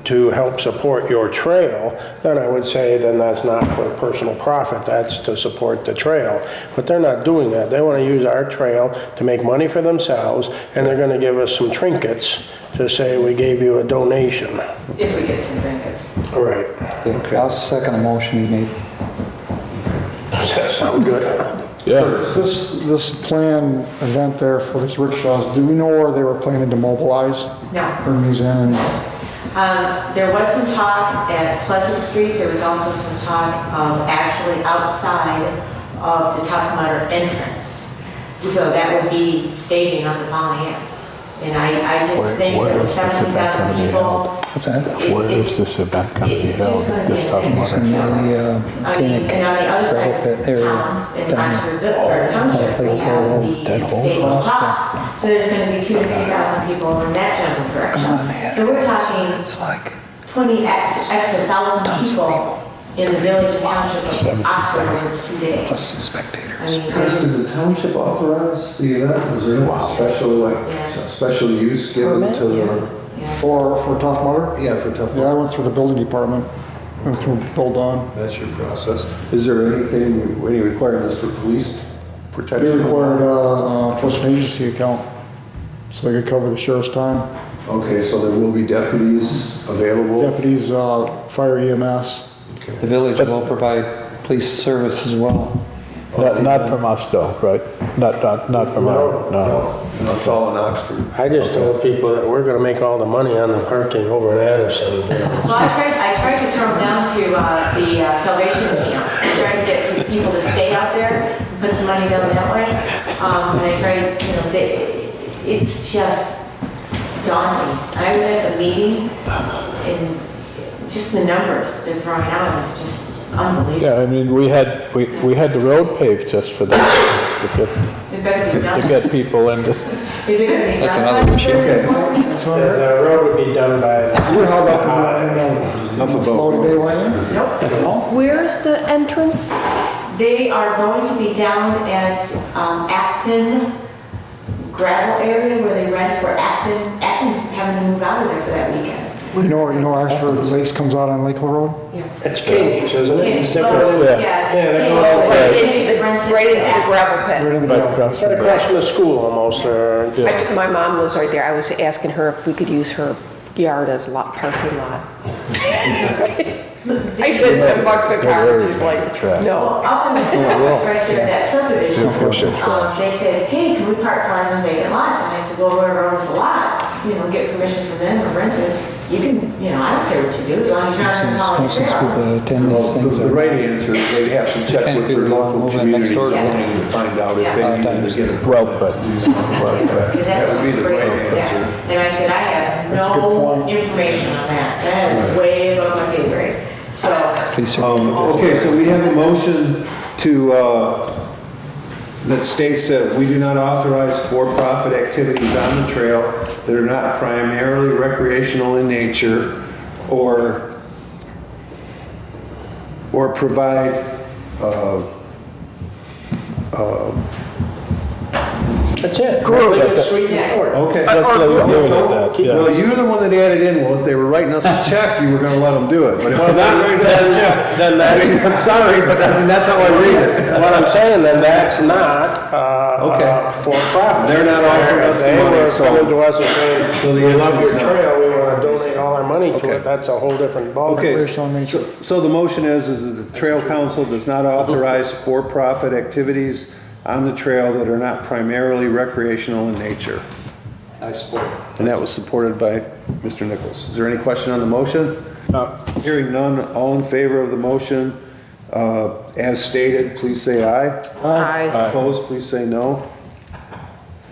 to help support your trail, then I would say then that's not for personal profit, that's to support the trail. But they're not doing that. They want to use our trail to make money for themselves, and they're going to give us some trinkets to say we gave you a donation. If we get some trinkets. Right. Okay. I'll second the motion you made. Does that sound good? Yeah, this planned event there for these rickshaws, do we know where they were planning to mobilize? No. Bring these in and, There was some talk at Pleasant Street, there was also some talk actually outside of the Tough Mudder entrance. So that would be staging on the Pollyant. And I just think that with 17,000 people. What's that? Where is this event going to be It's held? just gonna This be Tough an Mudder? in the I mean, Koenig and on the other side gravel of pit area town, in down Oxford, or Township, we have That the whole state cross lots. So there's gonna be 2,000 to 3,000 people in that general direction. So we're talking It's like 20 extra thousand people in the village and township of Oxford over 2 days. plus spectators. I mean, I just, Did the township authorize the event? Was there a special, like, Yes. special use given Permit? to the? yeah. For Tough Mudder? Yeah, for Tough Yeah, I Mudder. went through the building department, went through Bill Don. That's your process. Is there anything, any requirements for police They protection? required a trust and agency account, so they could cover the sheriff's time. Okay, so there will be deputies available? Deputies, fire EMS. The village will provide police service as well. Not from us though, right? Not from our, no. It's all in Oxford. I just told people that we're gonna make all the money on the parking over in Addison. Well, I tried to throw them down to the Salvation Camp. I tried to get people to stay out there, put some money down that way. And I tried, you know, it's just daunting. I was at the meeting and just the numbers they're throwing out is just unbelievable. Yeah, I mean, we had the road paved just for that, It better be to done. get people into. Is it gonna be That's done another by issue. the So The road would be done by, we're held up in Enough the about. loading bay lane. Nope. Where's the entrance? They are going to be down at Acton gravel area where they rent, where Acton's having to move out of there for that weekend. You know, Ashford Lakes comes out on Lakeville Road? it's Koenig's, isn't it? It's different. Yeah, Yeah, they it's go out Right there. into the gravel Right pit. in the Right middle. across Right from across from the school almost, or, My mom lives right there. I was asking her if we could use her yard as parking lot. I said $10 a car, she's like, Well, no. up in the right there, that subdivision, push it. they said, hey, can we park cars on vacant lots? And I said, well, whoever owns the lots, you know, get permission from them to rent it. You can, you know, I don't care what you do, as long as you're not in the Since people attend Well, these things. the right answer is they have to check Ten with their people local moving next community door to zoning to find out if Yeah. they need to get a. Well put. Because That that's would be just the right crazy. answer. Yeah. And I said, I have That's a good no point. information on that. That is way above my pay grade. So, Police are Okay, so we have a motion to, that states that we do not authorize for-profit activities on the trail that are not primarily recreational in nature or provide, that's it. Groups. That's sweet and short. okay. Let's leave it at that, yeah. Well, you're the one that added in, well, if they were writing us a check, you were gonna let them do it, but if they're not writing us a check, Then I mean, I'm sorry, but I mean, that's how I read it. What I'm saying, then that's not, Okay. for profit. They're not offering us the money, They were so- coming to us and saying, So the we love answer your is no. trail, we wanna donate all our money to Okay. it, that's a whole different ballgame. Okay, Recreational nature. so the motion is that the Trail Council does not authorize for-profit activities on the trail that are not primarily recreational in nature. I support. And that was supported by Mr. Nichols. Is there any question on the motion? No. Hearing none, all in favor of the motion, as stated, please say aye. Aye. Opposed, please say no.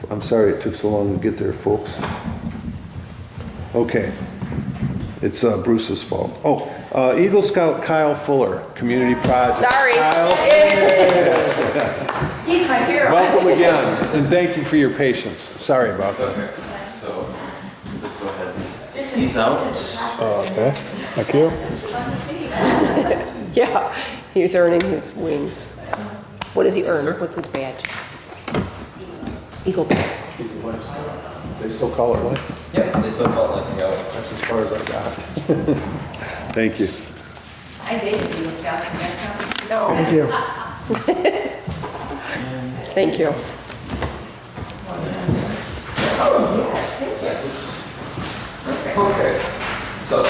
I'm sorry it took so long to get there, folks. Okay. It's Bruce's fault. Oh, Eagle Scout Kyle Fuller, Community Project. Sorry. Kyle, he's my hero. welcome again, and thank you for your patience. Sorry about that. So, just go ahead and sneeze out. Okay, thank you. Yeah, he's earning his wings. What does he earn? What's his badge? Eagle badge. They still call it what? Yep, they still call it Life Scout. That's as far as I got. Thank you. I dated you, Scott, and that's how- No, Thank you. thank you. Okay. So,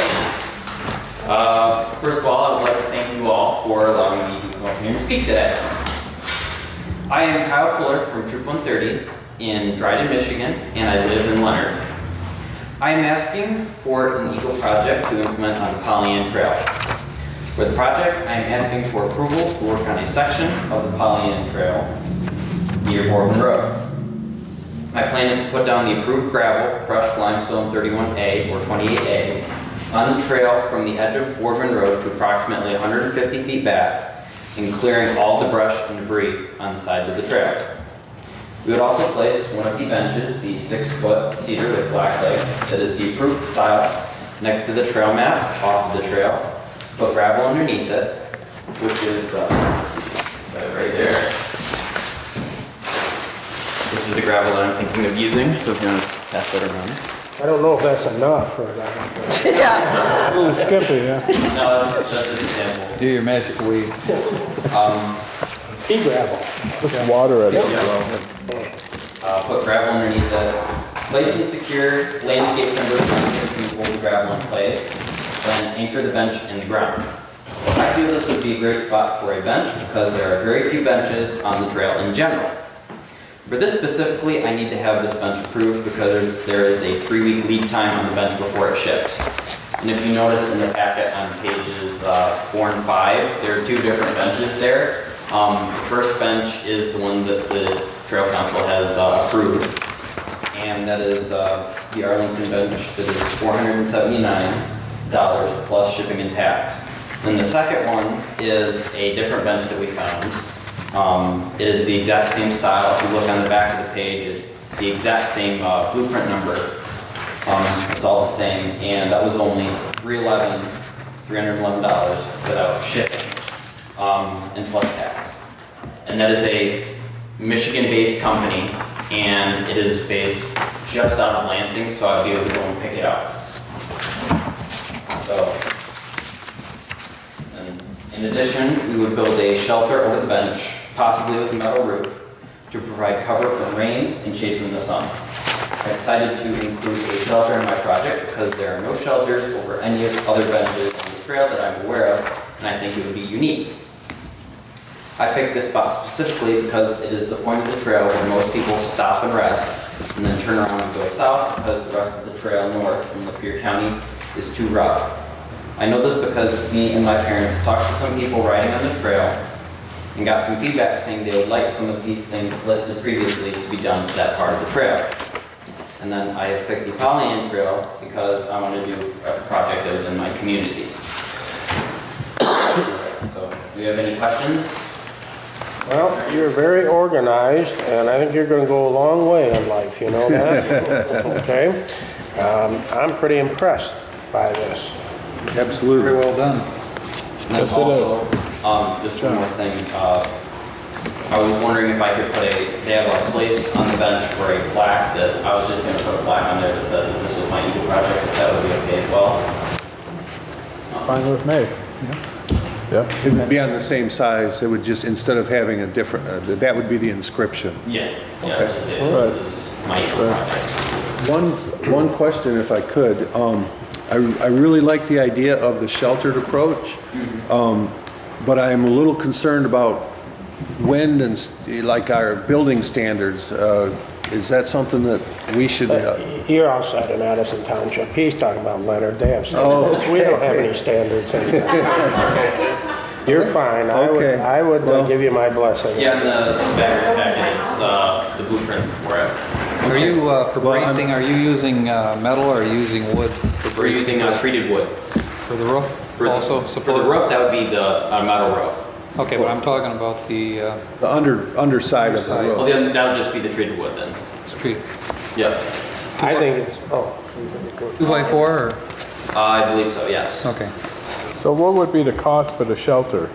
first of all, I would like to thank you all for allowing me to come up here and speak today. I am Kyle Fuller from Troop 130 in Dryden, Michigan, and I live in Leonard. I am asking for an Eagle project to implement on the Pollyant Trail. For the project, I am asking for approval to work on a section of the Pollyant Trail. near Boardman Road. My plan is to put down the approved gravel, crushed limestone 31A or 28A on the trail from the edge of Boardman Road to approximately 150 feet back and clearing all the brush and debris on the sides of the trail. We would also place one of the benches, the 6-foot cedar with black legs, that is the approved style, next to the trail map off of the trail. Put gravel underneath it, which is right there. This is the gravel that I'm thinking of using, so if you want to pass that around. I don't know if that's enough for that. Yeah. A little skimpy, yeah. No, that's an example. Do your magic weed. Pea gravel. Just water it. Put gravel underneath it. Place and secure landscape timber to hold the gravel in place. Then anchor the bench in the ground. I feel this would be a great spot for a bench because there are very few benches on the trail in general. For this specifically, I need to have this bench approved because there is a 3-week lead time on the bench before it ships. And if you notice in the packet on pages 4 and 5, there are 2 different benches there. The first bench is the one that the Trail Council has approved, and that is the Arlington bench that is $479 plus shipping and tax. And the second one is a different bench that we found. It is the exact same style. If you look on the back of the page, it's the exact same blueprint number. It's all the same, and that was only $311 without shipping and plus tax. And that is a Michigan-based company, and it is based just out of Lansing, so I'd be able to go and pick it up. So, and in addition, we would build a shelter over the bench, possibly with a metal roof, to provide cover from rain and shade from the sun. I decided to include a shelter in my project because there are no shelters over any of the other benches on the trail that I'm aware of, and I think it would be unique. I picked this spot specifically because it is the point of the trail where most people stop and rest, and then turn around and go south because the rest of the trail north in Lapeer County is too rough. I know this because me and my parents talked to some people riding on the trail and got some feedback saying they would like some of these things listed previously to be done to that part of the trail. And then I picked the Pollyant Trail because I want to do a project that was in my community. So, do you have any questions? Well, you're very organized, and I think you're going to go a long way in life, you know that? Okay? I'm pretty impressed by this. Absolutely. Very well done. And then also, just one more thing, I was wondering if I could put they have a place on the bench for a plaque that, I was just gonna put a plaque on there that said that this was my Eagle project, if that would be okay as well. Fine with me. Yeah. It would be on the same size, it would just, instead of having a different, that would be the inscription. Yeah, Okay. just say this is my Eagle project. One question, if I could. I really like the idea of the sheltered approach, but I'm a little concerned about wind and like our building standards. Is that something that we should? You're outside of Madison Township. He's talking about Leonard. They have Oh, standards. We don't have any standards. You're fine. Okay. I would Well- give you my blessing. Yeah, and the back of the packet, it's the blueprints for it. Are you, for bracing, are you using metal or are you using wood for We're bracing? using treated wood. For the roof For the- also For support? the roof, that would be the metal roof. Okay, but I'm talking about the The underside of the Underside. Well, roof. then that would just be the treated wood then. street. Yep. I think it's, 2x4 or? I believe so, yes. Okay. So what would be the cost for the shelter?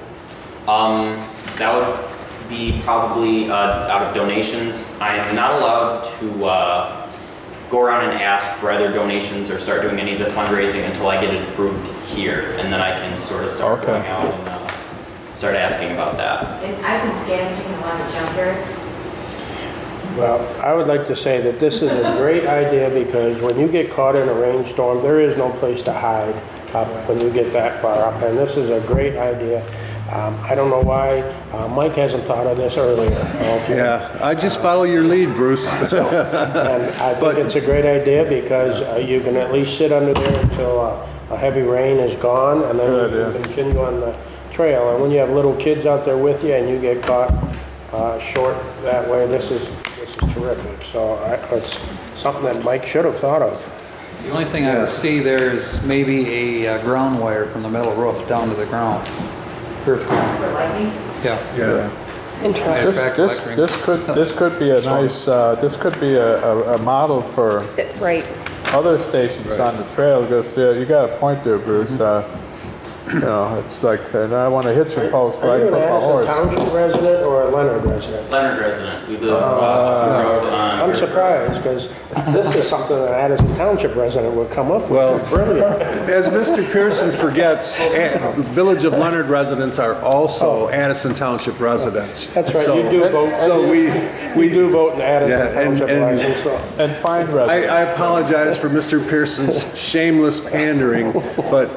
That would be probably out of donations. I am not allowed to go around and ask for other donations or start doing any of the fundraising until I get it approved here, and then I can sort of start Okay. going out and start asking about that. And I've been scavenging a lot of junkyards. well, I would like to say that this is a great idea because when you get caught in a rainstorm, there is no place to hide when you get that far up. And this is a great idea. I don't know why Mike hasn't thought of this earlier. Okay? Yeah, I just follow your lead, Bruce. And I think it's a great idea because you can at least sit under there until a heavy rain is gone, and then Good you idea. can continue on the trail. And when you have little kids out there with you and you get caught short that way. This is terrific. So it's something that Mike should have thought of. The only thing I would see there is maybe a ground wire from the metal roof down to the ground. Earth ground. For lightning? Yeah. Yeah. Interesting. This could be a nice, this could be a model for Right. other stations on the trail, because you got a point there, Bruce. You know, it's like, and I want to hitch a post where I Are you can an put my Addison horse. Township resident or a Leonard resident? Leonard resident. We live on the road on. I'm surprised, because this is something that Addison Township resident would come up with. Well, Brilliant. as Mr. Pearson forgets, the Village of Leonard residents are also Addison Township residents. That's right, So- you do vote. So we do vote in Yeah, Addison and- Township and- license, so. And fine residents. I apologize for Mr. Pearson's shameless pandering, but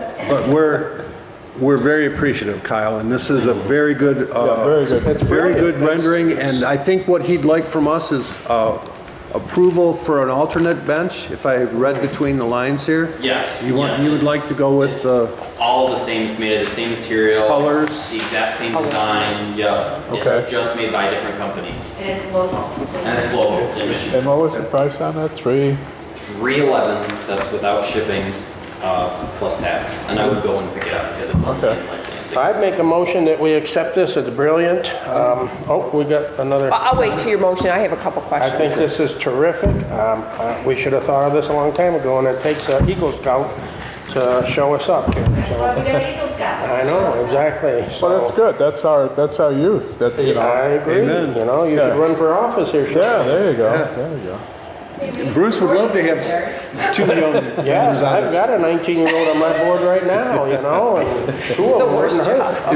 we're very appreciative, Kyle, and this is a very good, very good. It's very good brilliant. rendering, and I think what he'd like from us is approval for an alternate bench, if I read between the lines here. Yes. You would like to go with All the same, made of the same material. Colors. The exact same design, yeah. Okay. It's just made by a different company. And it's local. And it's local, it's in Michigan. And what was the price on that? 311, that's without shipping, plus tax. And I would go and pick it up because it's Okay. I'd make a motion that we accept this, it's brilliant. We got another, I'll wait to your motion. I have a couple I questions. think this is terrific. We should have thought of this a long time ago, and it takes an Eagle Scout to show us up here. That's why So, we got Eagle Scouts. I know, exactly. Well, that's So, good. That's our youth. That, you know. I agree, Amen. you know, you Yeah. could run for office here. Sean. Yeah, there you go. There you go. Bruce would love to have two young members Yeah, on I've this. got a 19-year-old on my board right now, you know, and two of them worst wouldn't hurt.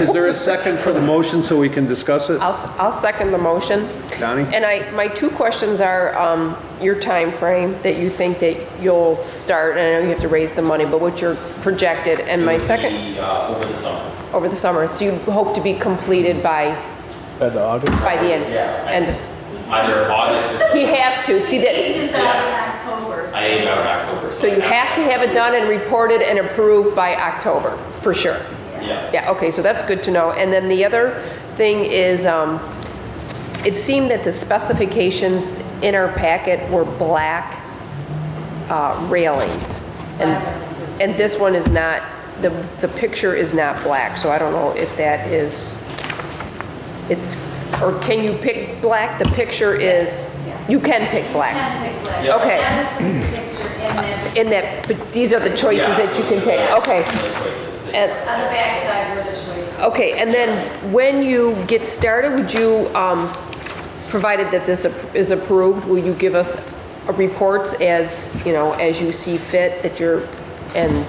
Is there a second for the motion so we can discuss it? I'll second the motion. Donnie? And my two questions are, your time frame that you think that you'll start, and I know you have to raise the money, but what you're projected, and my second, Over the summer. over the summer, so you hope to be completed by And August. the end? Yeah. And Either August or he has to, see that, Ages out in October. I ate out in October. so you have to have it done and reported and approved by October, for sure. Yeah. Yeah, okay, so that's good to know. And then the other thing is, it seemed that the specifications in our packet were black railings. And this one is not, the picture is not black, so I don't know if that is, or can you pick black? The picture is, you can pick black. Yeah. Okay. And this is the picture, and then In that, but these are the choices that you can pick, okay. Other choices that- And, on the backside were the choices. okay, and then when you get started, would you, provided that this is approved, will you give us reports as, you know, as you see fit that you're, and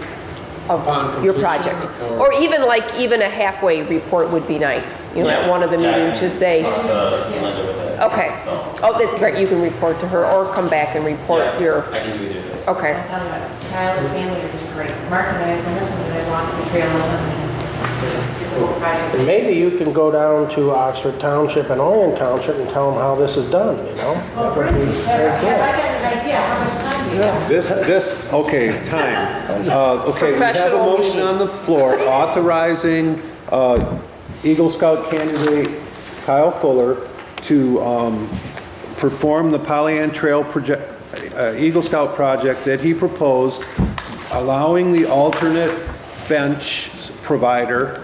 of your project? Or even a halfway report would be nice, you know, at Yeah. one of the Yeah, I meetings, can just say, talk to Linda with it. okay. So, Oh, that, right, you can report to her, or come back and report yeah, your, I can do either. okay. I'm telling you what, Kyle, his family are just great. Mark and I, my husband and I walked the trail with them. It's a cool project. And maybe you can go down to Oxford Township and Orion Township and tell them how this is done, you know? Well, Bruce, have I got an idea? How much time do you have? Okay, time. Okay, we have a Professional motion meeting. on the floor authorizing Eagle Scout candidate Kyle Fuller to perform the Pollyant Trail project, Eagle Scout project that he proposed, allowing the alternate bench provider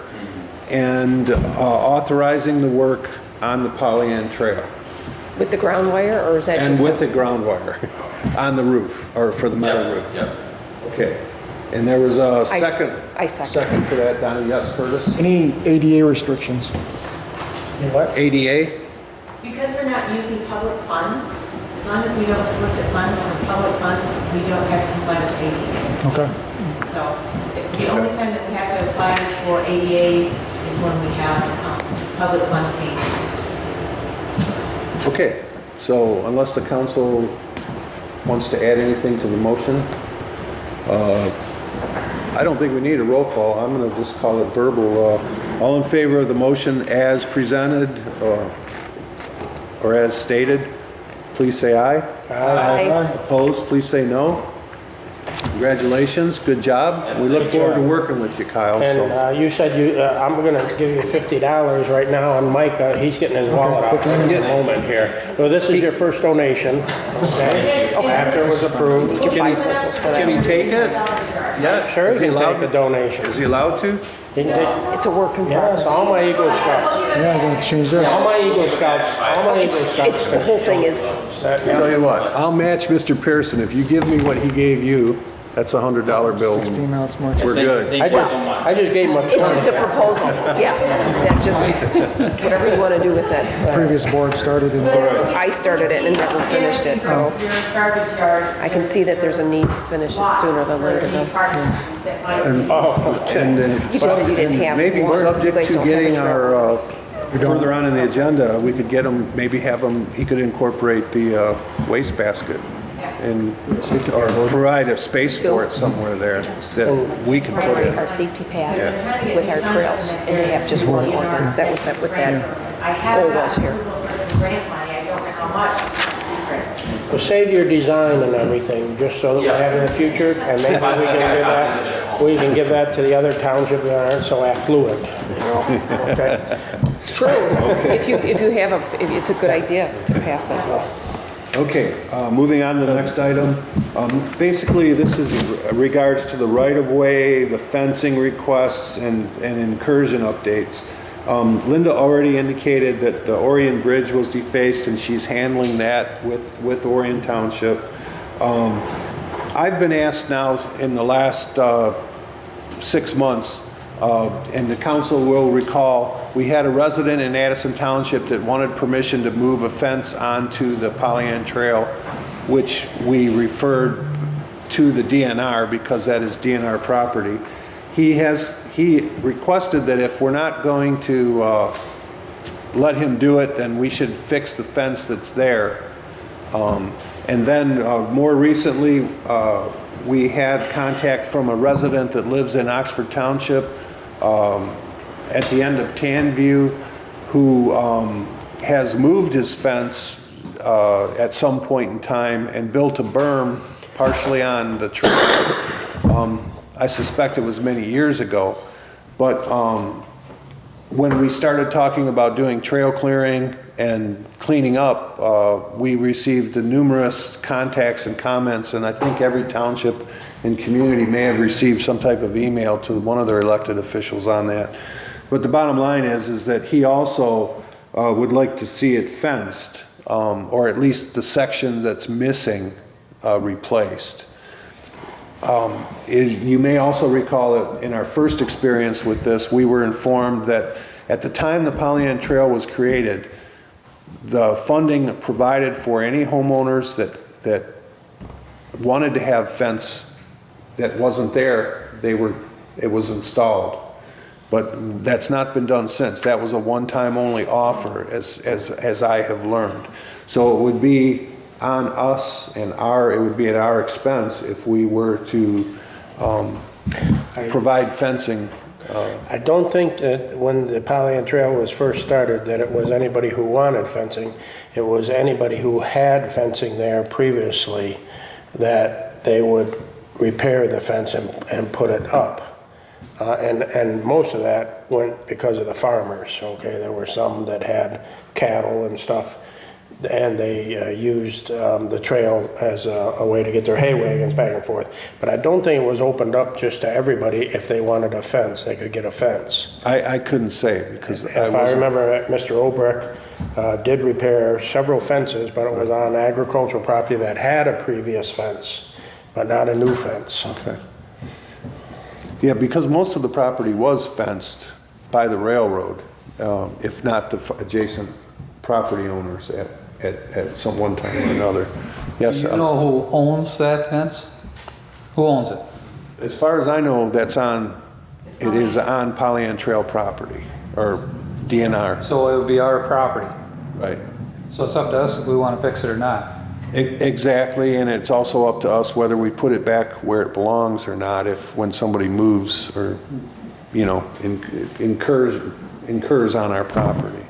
and authorizing the work on the Pollyant Trail. With the ground wire, or is that just? And with the ground wire on the roof, or for the metal Yeah, roof. yeah. Okay, and there was a I- second. I second. Second for that, Donnie, yes, Curtis? Any ADA restrictions? What? ADA? Because we're not using public funds, as long as we don't solicit funds from public funds, we don't have to comply with ADA. Okay. So the only time that we have to apply for ADA is when we have public funds being used. Okay, so unless the council wants to add anything to the motion, I don't think we need a roll call. I'm going to just call it verbal. All in favor of the motion as presented or as stated, please say aye. Aye. Opposed, please say no. Congratulations, good job. We look forward to working with you, Kyle, so. And you said I'm gonna give you $50 right now, and Mike, he's getting his wallet out in a moment here. So this is your first donation, okay? After it was approved. Can he take it? Yeah, Sure, is he he can allowed take the to? donation. Is he allowed to? He can take, It's a work in yeah, progress. so all my Eagle Scouts, Yeah, I'm gonna change this. all my Eagle Scouts. It's, the whole thing is, Tell you what, I'll match Mr. Pearson. If you give me what he gave you, that's a $100 bill. 16 now, it's more. We're good. Thank you so much. I just gave him a it's just a proposal, yeah. That's just, whatever you want to do with it. Previous board started in. I started it and never finished it, so Your garbage yard. I can see that there's a need to finish it sooner than later, though. You said you didn't have Maybe more. You subject guys to don't have a getting trail. our, further on in the agenda, we could get him, maybe have him, he could incorporate the waste basket and, or provide a space for it somewhere there that we can put it. Our safety path with our trails, and they have just one ordinance. That was what that I have goal was here. approval for some grant money, I don't know how much, it's a secret. Well, save your design and everything, just so that we have in the future, and maybe we can give that to the other townships that aren't so affluent, you know, okay? True. If you have if it's a good idea to pass it. Okay, moving on to the next item. Basically, this is regards to the right-of-way, the fencing requests, and incursion updates. Linda already indicated that the Orion Bridge was defaced, and she's handling that with Orion Township. I've been asked now in the last 6 months, and the council will recall, we had a resident in Addison Township that wanted permission to move a fence onto the Pollyant Trail, which we referred to the DNR because that is DNR property. He requested that if we're not going to let him do it, then we should fix the fence that's there. And then more recently, we had contact from a resident that lives in Oxford Township at the end of Tanview, who has moved his fence at some point in time and built a berm partially on the trail. I suspect it was many years ago, but when we started talking about doing trail clearing and cleaning up, we received numerous contacts and comments, and I think every township and community may have received some type of email to one of their elected officials on that. But the bottom line is that he also would like to see it fenced, or at least the section that's missing replaced. You may also recall that in our first experience with this, we were informed that at the time the Pollyant Trail was created, the funding provided for any homeowners that wanted to have fence that wasn't there, it was installed. But that's not been done since. That was a one-time only offer, as I have learned. So it would be on us and it would be at our expense if we were to provide fencing. I don't think that when the Pollyant Trail was first started, that it was anybody who wanted fencing. It was anybody who had fencing there previously, that they would repair the fence and put it up. And most of that went because of the farmers, okay? There were some that had cattle and stuff, and they used the trail as a way to get their hay wagons back and forth. But I don't think it was opened up just to everybody. If they wanted a fence, they could get a fence. I couldn't say because If I remember, Mr. Obrecht did repair several fences, but it was on agricultural property that had a previous fence, but not a new fence. Okay. Yeah, because most of the property was fenced by the railroad, if not the adjacent property owners at some one time or another. Yes. Do you know who owns that fence? Who owns it? As far as I know, it is on Pollyant Trail property, or DNR, So it would be our property. right? So it's up to us if we want to fix it or not. Exactly, and it's also up to us whether we put it back where it belongs or not, when somebody moves or, incurs on our property.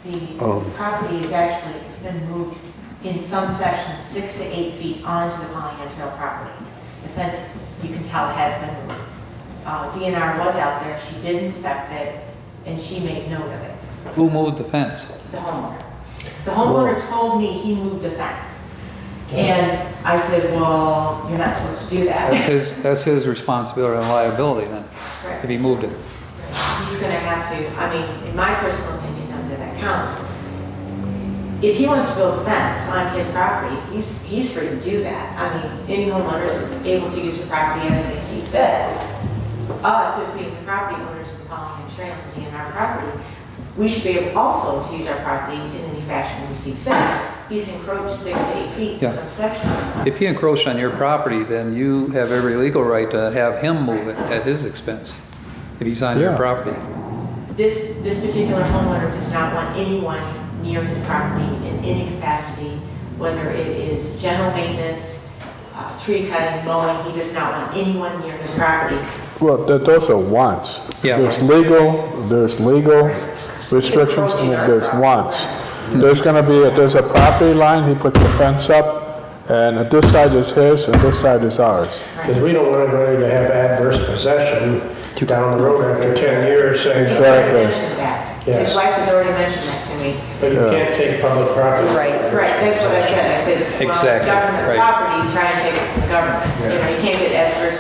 The property is actually, it's been moved in some sections 6 to 8 feet onto the Pollyant Trail property. The fence, you can tell, has been moved. DNR was out there, she did inspect it, and she made note of it, Who moved the fence? the homeowner. The homeowner told me he moved the fence. And I said, well, you're not supposed to do that. That's his responsibility and liability then, if he moved it. He's gonna have to, I mean, in my personal opinion, under that counts, if he wants to build a fence on his property, he's free to do that. I mean, any homeowner is able to use the property as they see fit. Us, as being the property owners of the Pollyant Trail and DNR property, we should be able also to use our property in any fashion we see fit. He's encroached 6 to 8 feet Yeah. in some sections. If he encroached on your property, then you have every legal right to have him move it at his expense, if he's on your Yeah. property. This particular homeowner does not want anyone near his property in any capacity, whether it is general maintenance, tree cutting, mowing, he does not want anyone near his property. Well, those are wants. Yeah. There's legal restrictions, and then there's wants. There's a property line, he puts the fence up, and this side is his, and this side is ours. Because we don't want anybody to have adverse possession down the road after 10 years saying, He's Exactly. already mentioned that. Yes. His wife has already mentioned that to me. but you can't take public property. Right. Right, that's what I said. I said, well, it's Exactly, government right. property, you try and take it from the government. You know, you can't get adverse,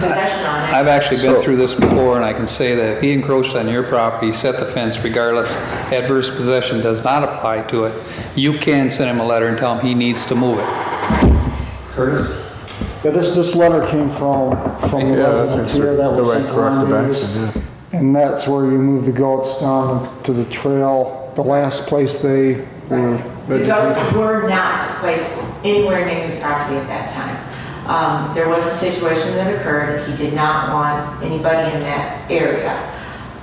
possession on it. I've actually been through this before, and I can say that if he encroached on your property, set the fence regardless, adverse possession does not apply to it, you can send him a letter and tell him he needs to move it. Curtis? Yeah, this letter came from the Yeah, that's resident here that was the sent right corrective around. action, yeah. And that's where you move the goats down to the trail, the last place they were. The goats were not placed anywhere near his property at that time. There was a situation that occurred, he did not want anybody in that area.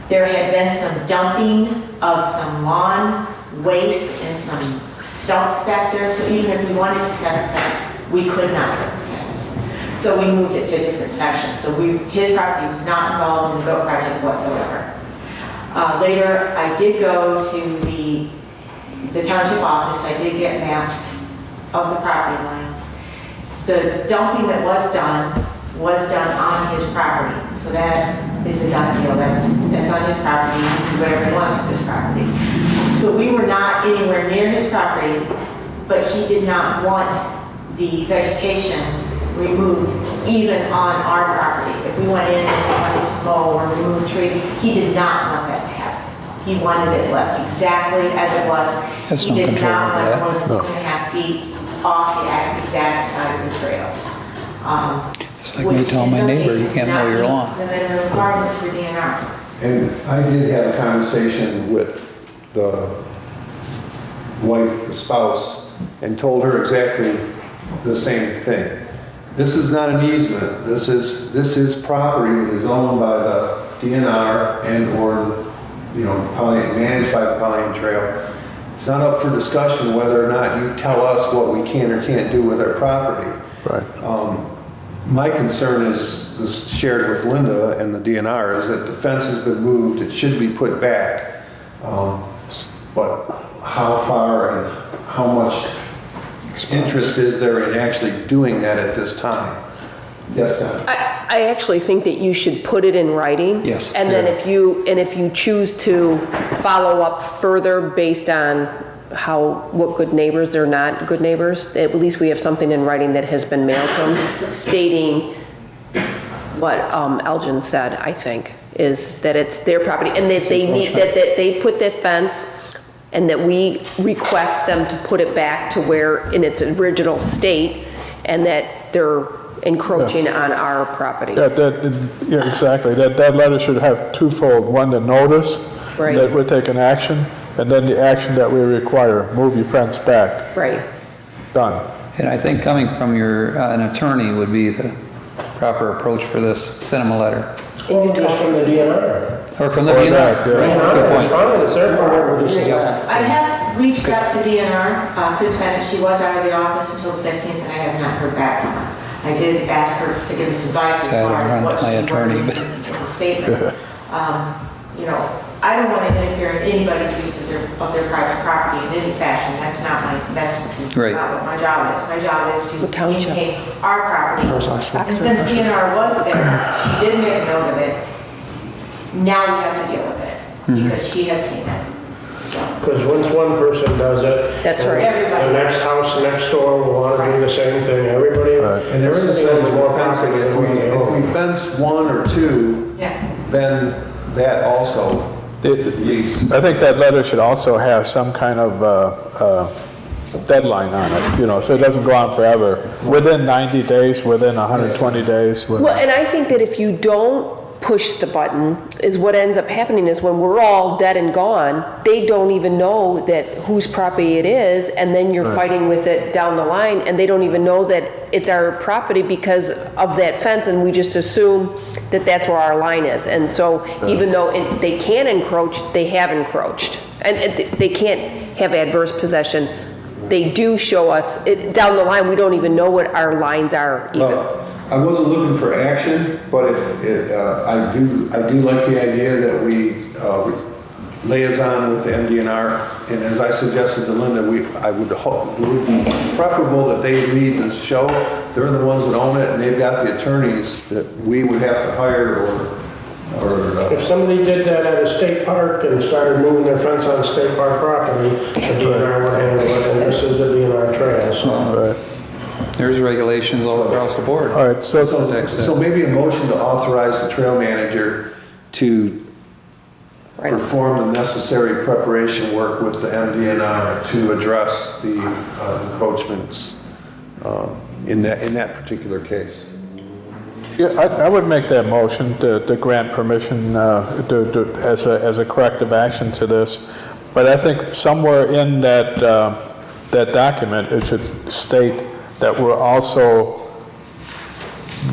There had been some dumping of some lawn waste and some stumps back there, so even if we wanted to set a fence, we could not set the fence. So we moved it to a different section, so his property was not involved in the goat project whatsoever. Later, I did go to the township office, I did get maps of the property lines. The dumping that was done on his property, so that is a done deal, that's on his property, he can do whatever he wants with his property. So we were not anywhere near his property, but he did not want the vegetation removed even on our property. If we went in and we wanted to mow or remove trees, he did not want that to happen. He wanted it left exactly as it was. Has He no did control not over want that. more than 2.5 feet off the exact side of the trails. It's like me telling my neighbor, you can't mow your lawn. The minimum requirements for DNR. And I did have a conversation with the wife, the spouse, and told her exactly the same thing. This is not an easement, this is property that is owned by the DNR and/or, managed by the Pollyant Trail. It's not up for discussion whether or not you tell us what we can or can't do with our property. Right. My concern is, this shared with Linda and the DNR, is that the fence has been moved, it should be put back. But how far and how much interest is there in actually doing that at this time? Yes, Don? I actually think that you should put it in writing. Yes. And then if you choose to follow up further based on what good neighbors, they're not good neighbors, at least we have something in writing that has been mailed to them stating what Elgin said, I think, is that it's their property and that they need, that they put the fence and that we request them to put it back to where in its original state and that they're encroaching on our property. Yeah, exactly. That letter should have twofold. One, the notice Right. that we're taking action, and then the action that we require, move your fence back. Right. Done. And I think coming from an attorney would be the proper approach for this. Send him a letter. And you Just talk from the DNR. Or from the Or DNR. that, yeah. Right, good DNR is point. fine, it's their property. This is that. I have reached out to DNR, Chris Bennett, she was out of the office until the 15th, and I have not heard back from her. I did ask her to give us advice as I far haven't as run what to my she attorney, wanted but- in the statement. I don't want to interfere in anybody's use of their private property in any fashion. That's not Right. not what my job is. My job is to The township. maintain our property. There's Oxford. And since DNR was there, she did make a note of it. Now you have to deal with it, because she has seen it. So, Because once one person does it. That's right. Everybody. The next house next door will want to do the same thing. Everybody. And there is a sense of more fencing, property if than what they we own. fence one or two, yeah. then that also leaves. I think that letter should also have some kind of deadline on it, you know, so it doesn't go on forever. Within 90 days, within 120 days. Well, and I think that if you don't push the button, is what ends up happening is when we're all dead and gone, they don't even know that whose property it is, and then you're fighting with it down the line, and they don't even know that it's our property because of that fence, and we just assume that that's where our line is. And so even though they can encroach, they have encroached. And they can't have adverse possession. They do show us, down the line, we don't even know what our lines are even. Well, I wasn't looking for action, but I do like the idea that we liaison with the MDNR, and as I suggested to Linda, I would hope, it would be preferable that they lead the show. They're the ones that own it, and they've got the attorneys that we would have to hire If somebody did that at a state park and started moving their fence on state park property, the DNR would handle it, and this is a DNR trail, so. Right. There's regulations all across the board. All right, so, So maybe a motion to authorize the trail manager to perform the necessary preparation work with the MDNR to address the encroachments in that particular case. yeah, I would make that motion to grant permission as a corrective action to this. But I think somewhere in that document, it should state that we're also,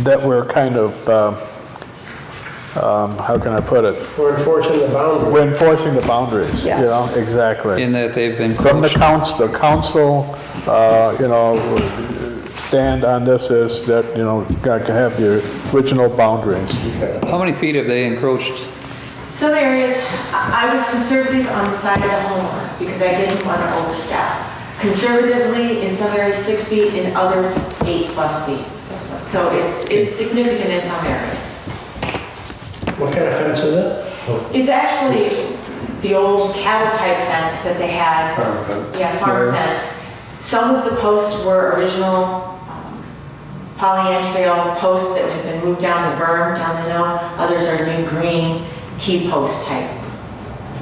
that we're kind of, how can I put it? We're enforcing the boundary. We're enforcing the boundaries, you Yes. know, exactly. In that they've been From the encroached. council, you know, stand on this is that, you know, got to have your original boundaries. How many feet have they encroached? Some areas, I was conservative on the side of the homeowner because I didn't want to overstep. Conservatively, in some areas 6 feet, in others 8+ feet. So it's significant in some areas. What kind of fence is it? It's actually the old cattle type fence that they had. Farm fence. Yeah, farm fence. Some of the posts were original Pollyant Trail posts that had been moved down the berm, down the hill. Others are new green T-post type.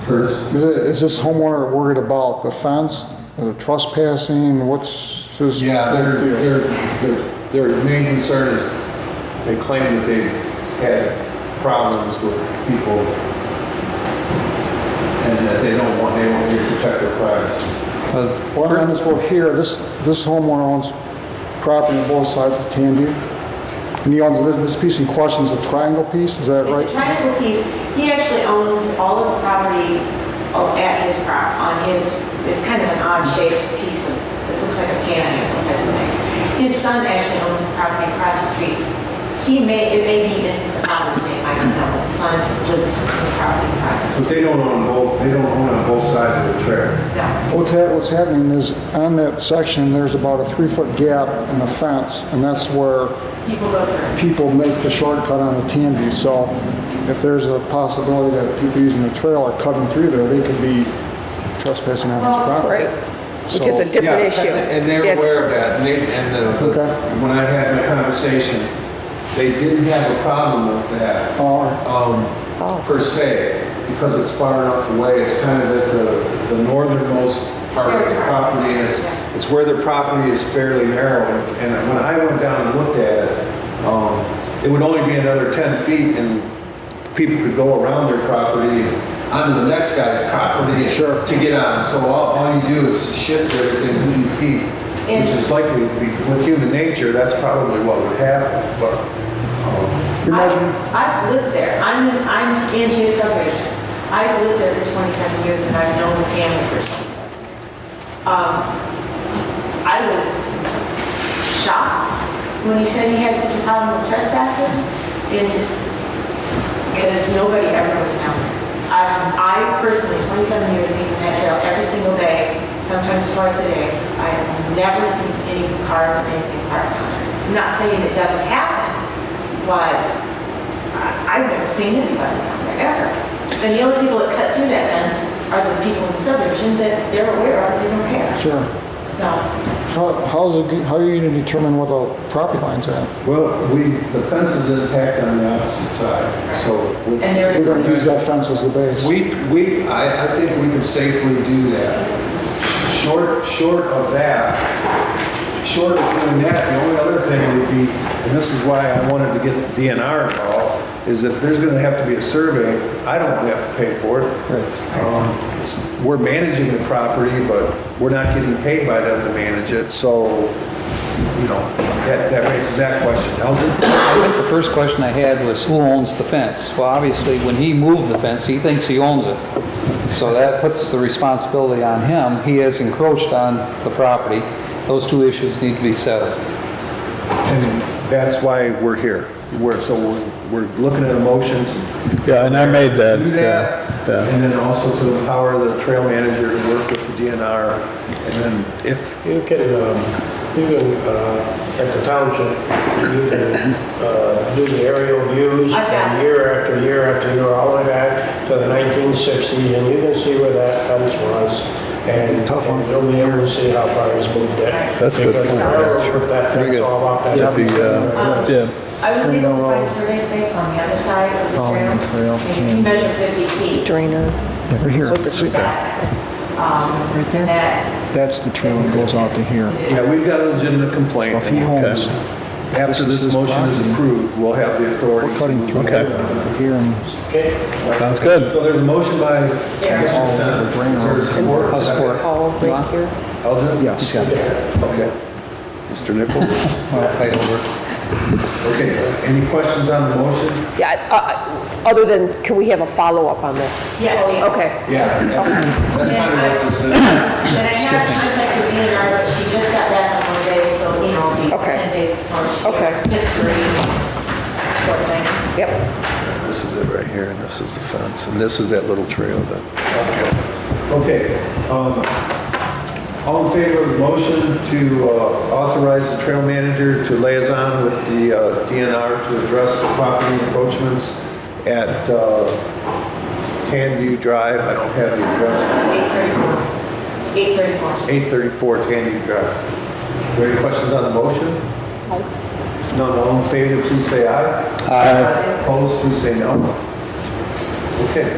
Curtis? Is this homeowner worried about the fence, the trespassing, what's his? Yeah, their main concern is they claim that they've had problems with people and that they want to protect their privacy. Well, and as we're here, this homeowner owns property on both sides of Tanview. And he owns, this piece in question is a triangle piece, is that It's a right? triangle piece. He actually owns all of the property at his it's kind of an odd shaped piece of, it looks like a panhandle type of thing. His son actually owns the property across the street. It may be in the father's name, I don't know, but the son lives in the property across the But street. they don't own on both sides of the trail. No. What's happening is on that section, there's about a 3-foot gap in the fence, and that's where People go through. people make the shortcut on the Tanview. So if there's a possibility that people using the trail are cutting through there, they could be trespassing on his property. Right, which is a different issue. And they're That's- aware of that, Okay. when I had my conversation, they didn't have a problem with that, per se, because it's far enough away, it's kind of at the northernmost part of the property, and it's where their property is fairly narrow, and when I went down and looked at it, it would only be another 10 feet, and people could go around their property and onto the next guy's property to get on, so all you do is shift everything a few feet, which is likely to be, with human nature, that's probably what would happen, but, I've lived there. I'm in his subdivision. I've lived there for 27 years and I've known the family for 27 years. I was shocked when he said he had such a problem with trespassers because nobody ever was down there. I personally, 27 years using that trail every single day, sometimes twice a day. I've never seen any cars or anything parked on there. I'm not saying it doesn't happen, but I've never seen anybody down there ever. And the only people that cut through that fence are the people in the subdivision that they're aware of, they don't care. Sure. So, How are you going to determine where the property line's at? Well, the fence is intact on the opposite side, so. and there We're going to use is, that fence as the base. I think we can safely do that. Short of that, short of doing that, the only other thing would be, and this is why I wanted to get the DNR involved, is if there's gonna have to be a survey, I don't have to pay for it. We're managing the property, but we're not getting paid by them to manage it, so, you know, that raises that question. Elgin? I think the first question I had was who owns the fence? Well, obviously, when he moved the fence, he thinks he owns it. So that puts the responsibility on him. He has encroached on the property. Those two issues need to be settled. And that's why we're here. We're looking at a motion to Yeah, and I made that. do that, yeah. and then also to empower the trail manager to work with the DNR, and then if, You can, at the township, you can do the aerial views I've got from it. year after year after year, all the way back to the 1960s, and you can see where that fence was. And you'll be able to see how far he's moved it. That's good. Because however that Very fence good. all up, That'd be, yeah. I was able to find survey stakes on the other side of the trail. And you can measure 50 feet. Drainer. Over here. Right there? That's the trail that goes out to here. yeah, we've got a legitimate complaint. If he owns, After this motion is approved, we'll have the authority. we're cutting through Okay. here and Okay? Sounds good. So there's a motion by Mr. Senate. Is there support? I'll support. All right here. Elgin? yes. Okay. Mr. Nichols? Fight over. Okay, any questions on the motion? Yeah, other than, can we have a follow-up on this? Yeah, oh, yes. Okay. Yeah, that's kind of what this is. And I have contacted the DNR, she just got back on one day, so, you know, the Okay. 10 days before. Okay. History, sort of thing. Yep. This is it right here, and this is the fence, and this is that little trail that. Okay, all in favor of the motion to authorize the trail manager to liaison with the DNR to address the property encroachments at Tanview Drive? I don't have the address. 834. 834 Tanview Drive. Are there any questions on the motion? If none, all in favor, please say aye. Aye. Opposed, please say no. Okay.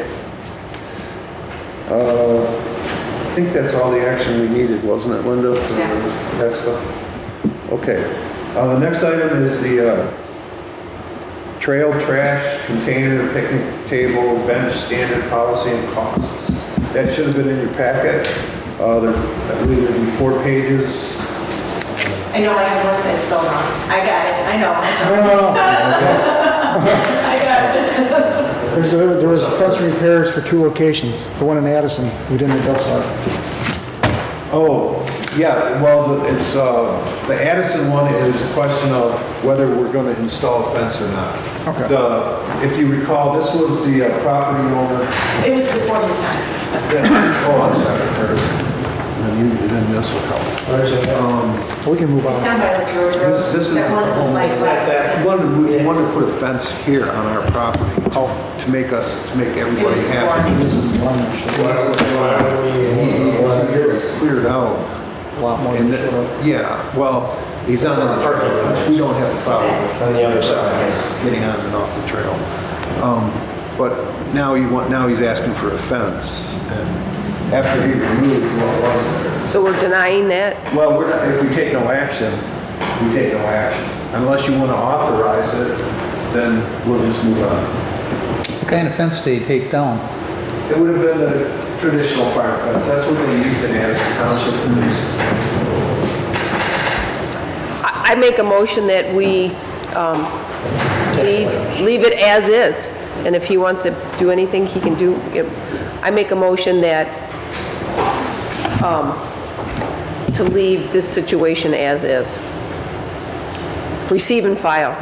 I think that's all the action we needed, wasn't it, Linda, for that stuff? Okay. The next item is the trail trash container, picnic table, bench standard policy and costs. That should have been in your packet. I believe there'd be 4 pages. I know I have one that's spelled wrong. I got it, I know. I got it. There was fence repairs for 2 locations. The one in Addison, we didn't address that. Oh, yeah, well, it's, the Addison one is a question of whether we're gonna install a fence or not. Okay. If you recall, this was the property owner, It was before his time. hold on a second, Curtis. Then this will help. We can move It's on. down by the George Road. This is- That one that was like last. We wanted to put a fence here on our property to make everybody happy. This is one that He cleared out. a lot more And, than should have. yeah, well, he's on the trail, which we don't have a problem with. On the other side. Getting on and off the trail. But now he's asking for a fence, and after he removed what was there. So we're denying that? Well, if we take no action, we take no action. Unless you want to authorize it, then we'll just move on. What kind of fence did he take down? It would have been the traditional fire fence, that's what they used in Addison Township Police. I make a motion that we leave it as is. And if he wants to do anything, he can do. I make a motion that, to leave this situation as is. Receive and file.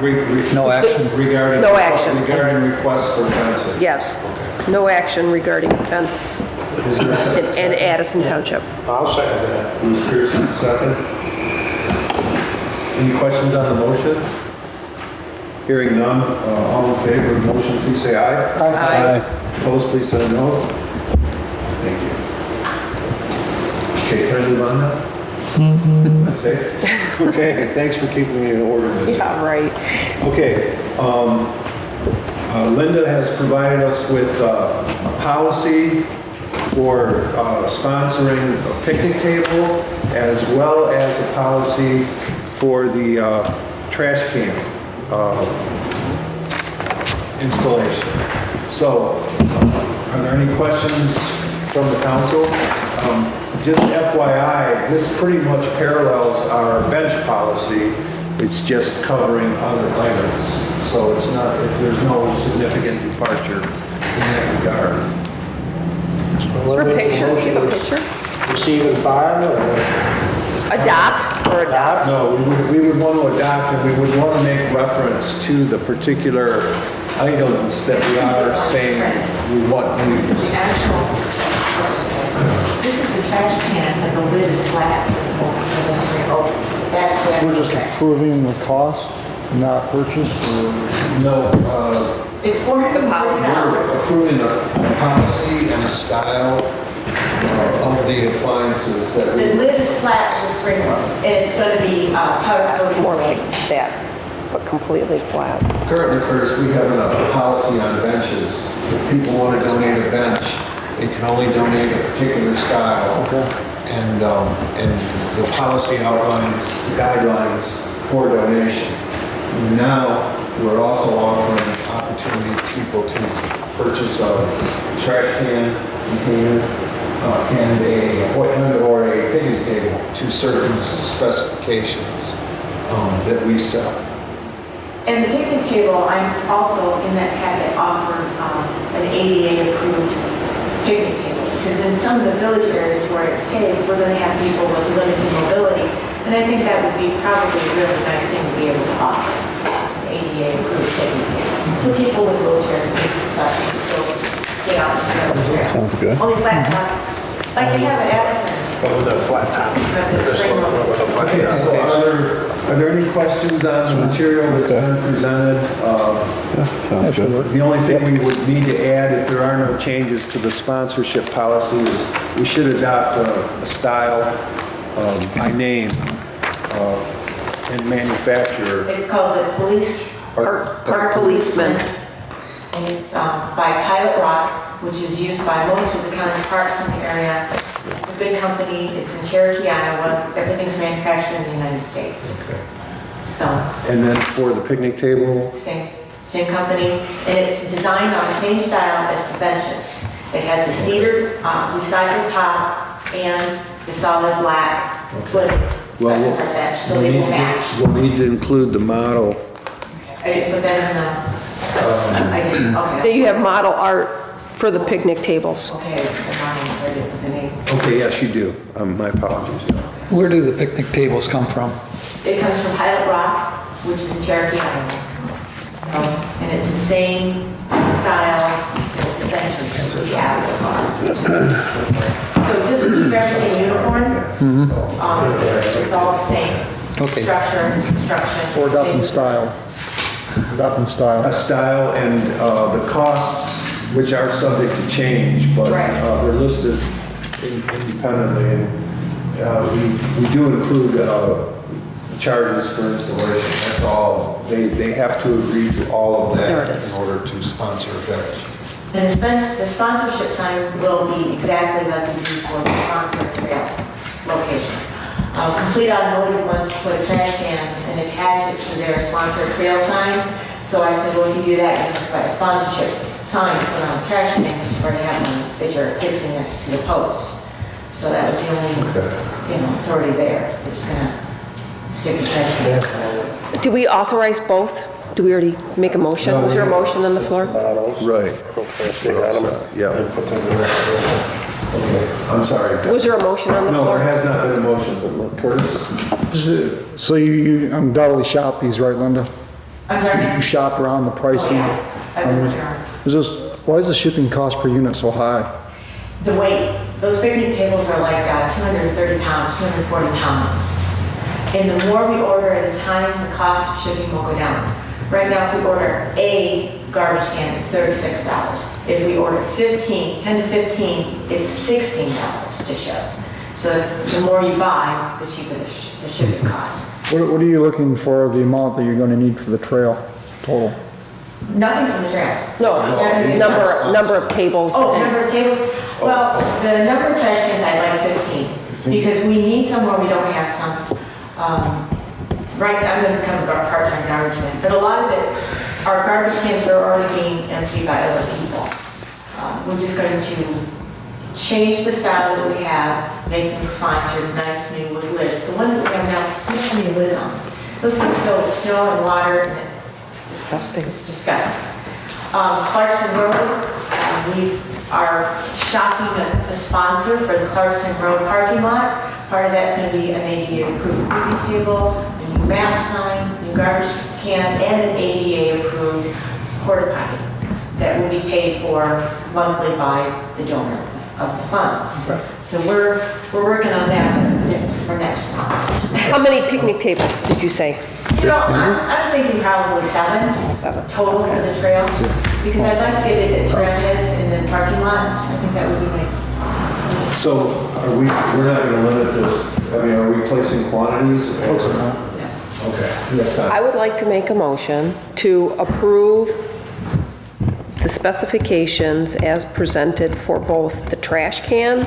No action? Regarding. No action. Regarding requests for fencing. Yes. No action regarding fence in Addison Township. I'll second that. Bruce Pearson, second. Any questions on the motion? Hearing none, all in favor of the motion, please say aye. Aye. Opposed, please say no. Thank you. Okay, can I move on now? That's safe? Okay, thanks for keeping me in order. Miss. Yeah, right. Okay, Linda has provided us with a policy for sponsoring a picnic table, as well as a policy for the trash can installation. So, are there any questions from the council? Just FYI, this pretty much parallels our bench policy. It's just covering other items. So it's not, if there's no significant departure in that regard. Is there a picture? Do you have a picture? Receive and file, or? Adopt or adopt? No, we would want to adopt, and we would want to make reference to the particular items that we are saying we want This is used. the actual, this is the trash can, and the lid is flat. And the screen open. That's the We're just actual trash. approving the cost, not purchase, or? No, It's $440. approving a policy and a style of the appliances that The we, lid is flat to the spring room, and it's going to be powder coated. More like that, but completely flat. currently, Curtis, we have a policy on benches. If people want to donate a bench, they can only donate a particular style. And the policy outlines guidelines for donation. Now, we're also offering opportunity for people to purchase a trash can, container, or a picnic table to certain specifications that we sell. And the picnic table, I'm also in that packet offered an ADA approved picnic table. Because in some of the village areas where it's paved, we're going to have people with limited mobility. And I think that would be probably a really nice thing to be able to offer, is an ADA approved picnic table. So people with wheelchairs and such can still get out and go there. Sounds good. Only flat top, like they have at Addison. With a flat top. For this spring room. With a flat Okay, top. so are there any questions on the material that's been presented? Sounds good. The only thing we would need to add, if there are no changes to the sponsorship policy, is we should adopt a style by name and manufacturer. It's called the Police, Park Policeman. and it's by Pilot Rock, which is used by most of the county parks in the area. It's a big company, it's in Cherokee, Iowa, everything's manufactured in the United States. So, And then for the picnic table, same company, and it's designed on the same style as the benches. It has the cedar recycled top and the solid black footings, such well, as our bench, so they will match. we'll need to include the model. I didn't put that in the, I didn't, okay. You have model art for the picnic tables. Okay, the model, I didn't put the name. Okay, yes, you do. My apologies. Where do the picnic tables come from? It comes from Pilot Rock, which is in Cherokee, Iowa. So, and it's the same style benches that we have. So just to keep everything uniform, it's all the same. Okay. Structure, construction. Or adopting same style. Adopting style. A style and the costs, which are subject to change, but Right. they're listed independently. And we do include charges for installation. That's all. They have to agree to all of There that it is. in order to sponsor a bench. And the sponsorship sign will be exactly like we do for the sponsored trail location. Complete Automotive wants to put a trash can and attach it to their sponsored trail sign. So I said, well, if you do that, you have to buy a sponsorship sign to put on the trash can, because you already have one that you're fixing it to the post. So that was the only, it's already there. We're just gonna stick the trash can. Do we authorize both? Do we already make a motion? Was there a motion on the floor? Models. Right. Yeah. I'm sorry. Was there a motion on the No, floor? there has not been a motion, but Curtis? So you undoubtedly shop these, right, Linda? I'm sorry? You shop around the pricing? I would return. Is this Why is the shipping cost per unit so high? The weight, those picnic tables are like 230 pounds, 240 pounds. And the more we order at a time, the cost of shipping will go down. Right now, if we order a garbage can, it's $36. If we order 10 to 15, it's $16 to ship. So the more you buy, the cheaper the shipping costs. What are you looking for, the amount that you're going to need for the trail total? Nothing from the trash. No, number of tables. Oh, and- number of tables? Well, the number of trash cans, I'd like 15, because we need some where we don't have some. Right, I'm gonna become a part-time garbage man, but a lot of it, our garbage cans are already being emptied by other people. We're just going to change the style that we have, make them sponsored, nice new with lids. The ones that we have now, we don't have any lids on. Those things fill with snow and water, and Disgusting. it's disgusting. Clarkson Road, we are shopping a sponsor for the Clarkson Road parking lot. Part of that's going to be an ADA approved picnic table, a new ramp sign, new garbage can, and an ADA approved porta potty that will be paid for monthly by the donor of the funds. So we're working on that for next month. How many picnic tables did you say? You know, I'm thinking probably 7 total for the trail, because I'd like to get it at trailheads in the parking lots. I think that would be nice. So we're not going to limit this, I mean, are we placing quantities? Okay. Yes, I would like to make a motion to approve the specifications as presented for both the trash can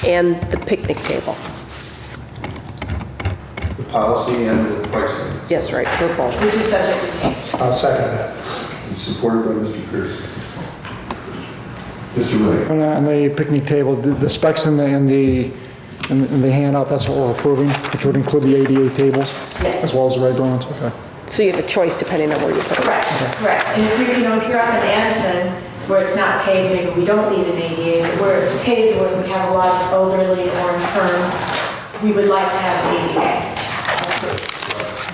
and the picnic table. the policy and the pricing. Yes, right, for both. Which is subject to change. I'll second that. Supported by Mr. Pierce. Mr. Ray. And the picnic table, the specs in the handout, that's what we're approving, which would include the ADA tables? Yes. As well as the regular ones, okay. So you have a choice depending on where you put it. Correct, correct. And if you're, if you're up in Addison, where it's not paved, maybe we don't need an ADA, but where it's paved, where we have a lot of elderly or infirm, we would like to have an ADA.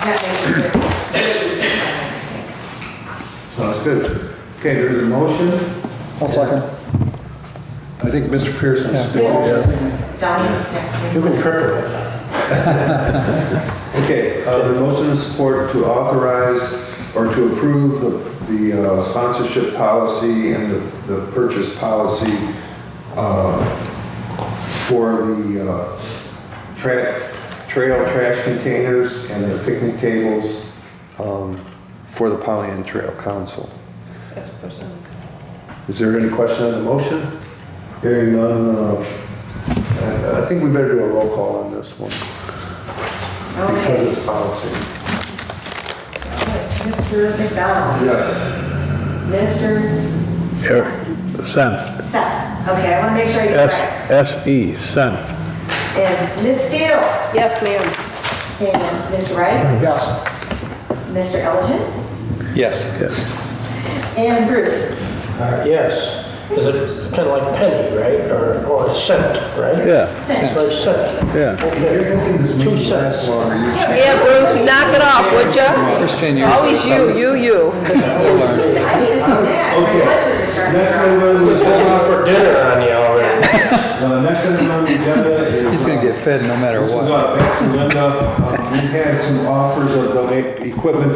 That makes it good. Sounds good. Okay, there's a motion. I'll second. I think Mr. Pearson. Donnie? You can triple it. Okay, the motion is support to authorize or to approve the sponsorship policy and the purchase policy for the trail trash containers and the picnic tables for the Pollyant Trail Council. Yes, presented. Is there any question on the motion? Hearing none, I think we better do a roll call on this one. Because Okay. it's policy. Mr. McDonald? Yes. Mr. Senth. Seth? Okay, I want to make sure you're correct. S-E, Senth. And Ms. Steele? Yes, ma'am. And Mr. Wright? Yes. Mr. Elgin? Yes. Yes. And Bruce? Yes. Is it kind of like penny, right? Or cent, right? Yeah, It's like cent. yeah. Okay. 2 cents. Yeah, Bruce, knock it off, would ya? First 10 years. Always you. I need a snack. My blood sugar's starting to Next drop. item on the Going agenda, for dinner on you already. next item on the agenda is. He's gonna get fed no matter This is what. back to Linda. We've had some offers of equipment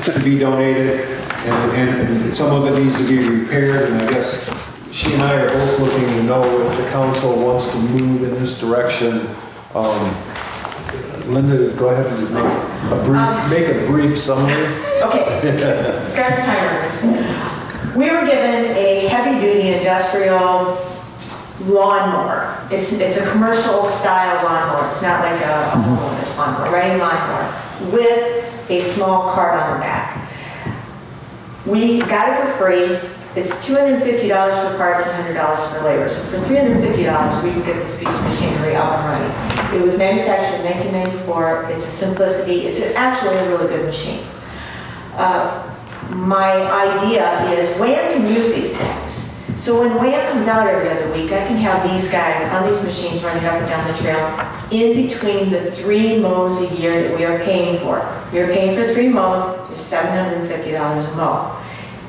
to be donated, and some of it needs to be repaired, and I guess she and I are both looking to know if the council wants to move in this direction. Linda, go ahead and make a brief summary. Okay, start the timer. We were given a heavy-duty industrial lawnmower. It's a commercial style lawnmower. It's not like a homeowner's lawnmower, riding lawnmower, with a small cart on the back. We got it for free. It's $250 for parts and $100 for labor. So for $350, we can get this piece of machinery up and running. It was manufactured in 1994. It's a simplicity. It's actually a really good machine. My idea is WHAM can use these things. So when WHAM comes out every other week, I can have these guys on these machines running up and down the trail in between the 3 mows a year that we are paying for. We are paying for 3 mows, there's $750 a mow.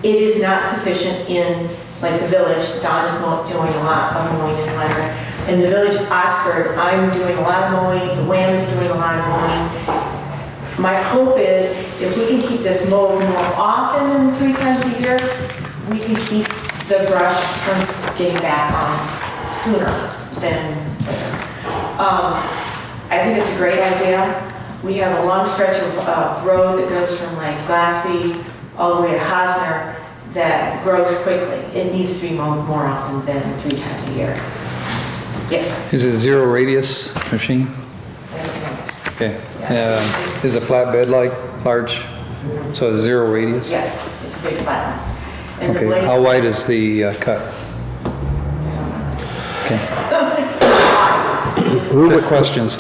It is not sufficient in like the village, Don is doing a lot of mowing in Leonard. In the village of Oxford, I'm doing a lot of mowing, the WAM is doing a lot of mowing. My hope is if we can keep this mowed more often than 3 times a year, we can keep the brush from getting back on sooner than later. I think it's a great idea. We have a long stretch of road that goes from like Glassby all the way to Hosner that grows quickly. It needs to be mowed more often than 3 times a year. Yes, sir. Is it a zero radius machine? Okay. Is a flatbed like large? So it's zero radius? Yes, it's a big flat one. And the Okay. blades- How wide is the cut? Okay. Quick questions.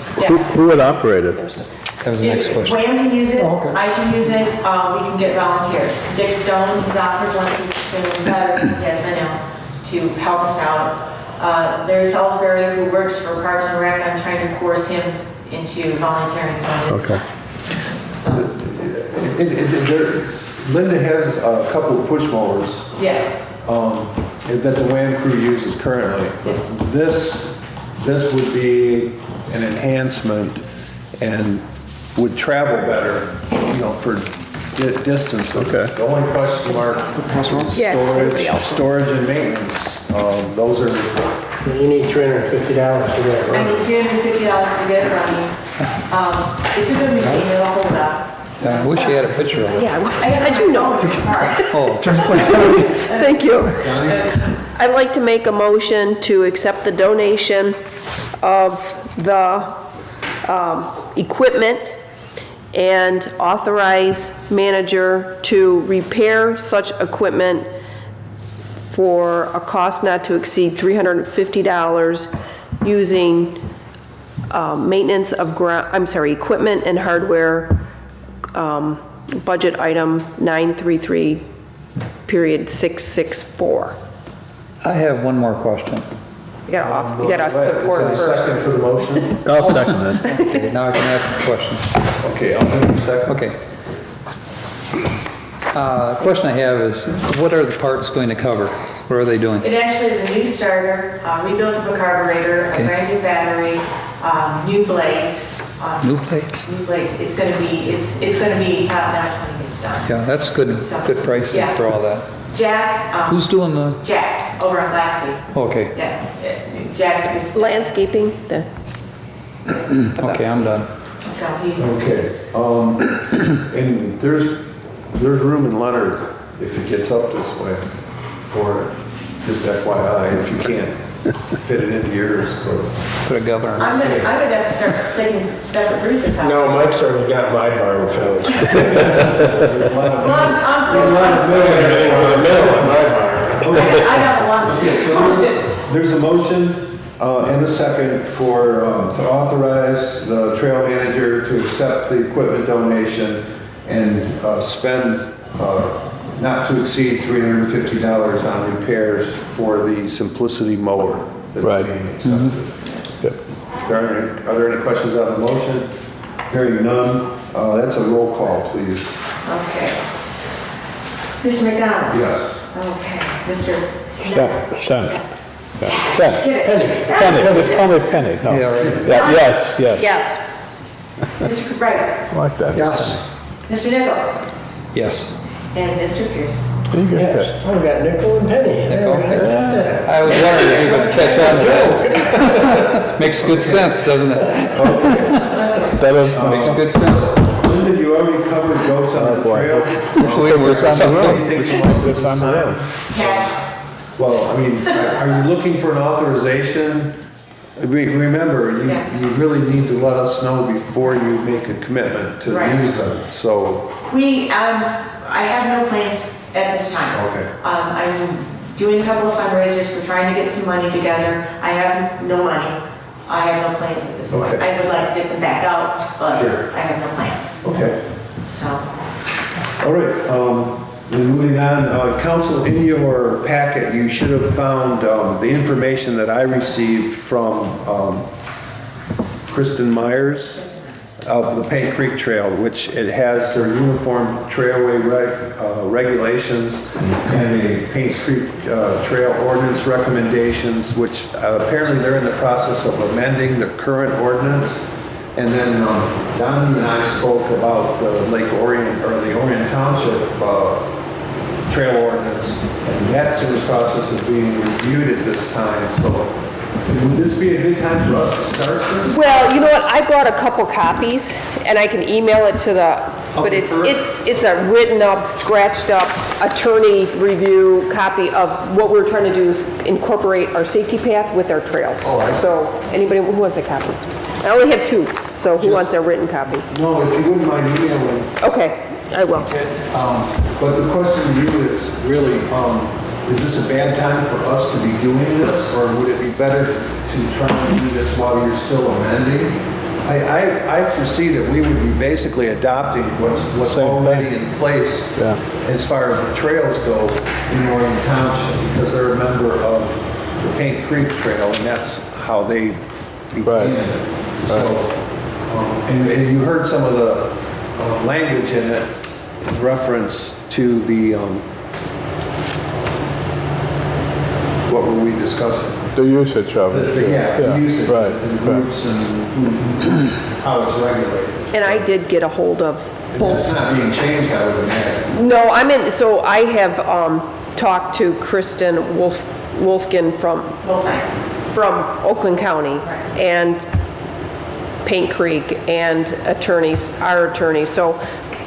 Who would operate it? That was the next question. Wham can use it, Oh, okay. I can use it, we can get volunteers. Dick Stone, he's offered once he's feeling better, yes, I know, to help us out. Larry Salisbury, who works for Parks and Rec, I'm trying to coerce him into volunteering, so Okay. Linda has a couple of push mowers yes, that the WAM crew uses currently. Yes. This would be an enhancement and would travel better, you know, for distances. Okay. The only question mark is Yeah, somebody else. storage and maintenance. Those are, You need $350 to get it I running. need $350 to get it running. It's a good machine, it'll hold up. I wish you had a picture of it. Yeah, I do know. Oh, Thank you. I'd like to make a motion to accept the donation of the equipment and authorize manager to repair such equipment for a cost not to exceed $350 using maintenance of equipment and hardware, budget item 933, period 664. I have one more question. You gotta support is there a first. second for the motion? I'll second that. Okay, now I can ask a question. Okay, I'll give you a second. Okay. The question I have is, what are the parts going to cover? What are they doing? It actually is a new starter, rebuilt of a carburetor, a Okay. brand new battery, new blades. New plates? New blades. It's gonna be top notch when it gets done. Yeah, that's good pricing Yeah. for all that. Jack, Who's doing the, Jack over on Glassby. okay, Yeah, Jack is, Landscaping, okay, I'm done. so he's, Okay, and there's room in Leonard if it gets up this way for it, just FYI, if you can't fit it into yours, but. Put a governor. I'm gonna have to start sticking stuff at Bruce's house. No, Mike's already got my barn filled. Well, I'm Everything for the middle of my barn. I got a lot of stuff. There's a motion and a second for, to authorize the trail manager to accept the equipment donation and spend not to exceed $350 on repairs for the Simplicity mower. that's Right. being accepted. Are there any questions on the motion? Hearing none, that's a roll call, please. Okay. Mr. McDonald? Yes. Okay. Mr. Sen. Get it? Penny, just call me Penny. No. Yeah, right. Yeah, yes, yes. Yes. Mr. Ryder? I like that. Yes. Mr. Nichols? Yes. And Mr. Pierce? You get Yes, that. oh, we got nickel and penny. Nickel? I got that. I was wondering if you were gonna catch on to that. Makes good sense, doesn't it? Makes good sense. Linda, you already covered goats on the trail. We were It's on the something. road. Anything from us It's on the road. Cash? Well, I mean, are you looking for an authorization? Remember, Yeah. you really need to let us know before you make a commitment to Right. use them, so, I have no plans at this time. Okay. I'm doing a couple of fundraisers, we're trying to get some money together. I have no money. I have no plans at this point. Okay. I would like to get them back out, but Sure. I have no plans, okay. so. All right, then moving on, council, in your packet, you should have found the information that I received from Kristen Myers. of the Paint Creek Trail, which it has their uniform trailway regulations and the Paint Creek Trail ordinance recommendations, which apparently they're in the process of amending the current ordinance. And then Donnie and I spoke about the Lake Orion, or the Orion Township trail ordinance, and that's in the process of being reviewed at this time. So would this be a good time for us to start this? Well, you know what, I brought a couple copies, and I can email it to the, but it's a written up, scratched up attorney review copy of what we're trying to do is incorporate our safety path with our trails. Oh, I see. So, anybody who wants a copy? I only have two, so who wants a written copy? No, if you wouldn't mind emailing. Okay, I will. But the question to you is really, is this a bad time for us to be doing this, or would it be better to try and do this while you're still amending? I foresee that we would be basically adopting what's Same already thing. in place Yeah. as far as the trails go in Orion Township, because they're a member of the Paint Creek Trail, and that's how they Right. began. So, and you heard some of the language in it in reference to the, what were we discussing? The usage of it. The usage, Right, and right. routes and how it's regulated. And I did get a hold of And both. that's not being changed, I would imagine. No, so I have talked to Kristen Wolfkin from Oakland County and Paint Creek and our attorneys. So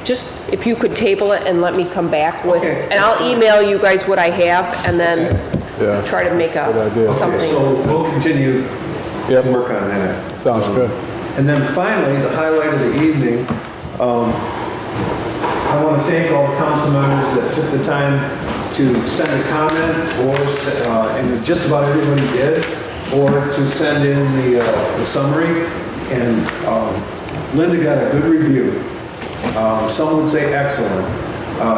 just if you could table it and let me come back with, Okay, and I'll email you guys what I have and then Yeah. try to make Good idea. Okay, something. so we'll continue to Yep. work on that. Sounds good. And then finally, the highlight of the evening, I want to thank all the council members that took the time to send a comment, and just about everybody did, or to send in the summary. And Linda got a good review. Some would say excellent.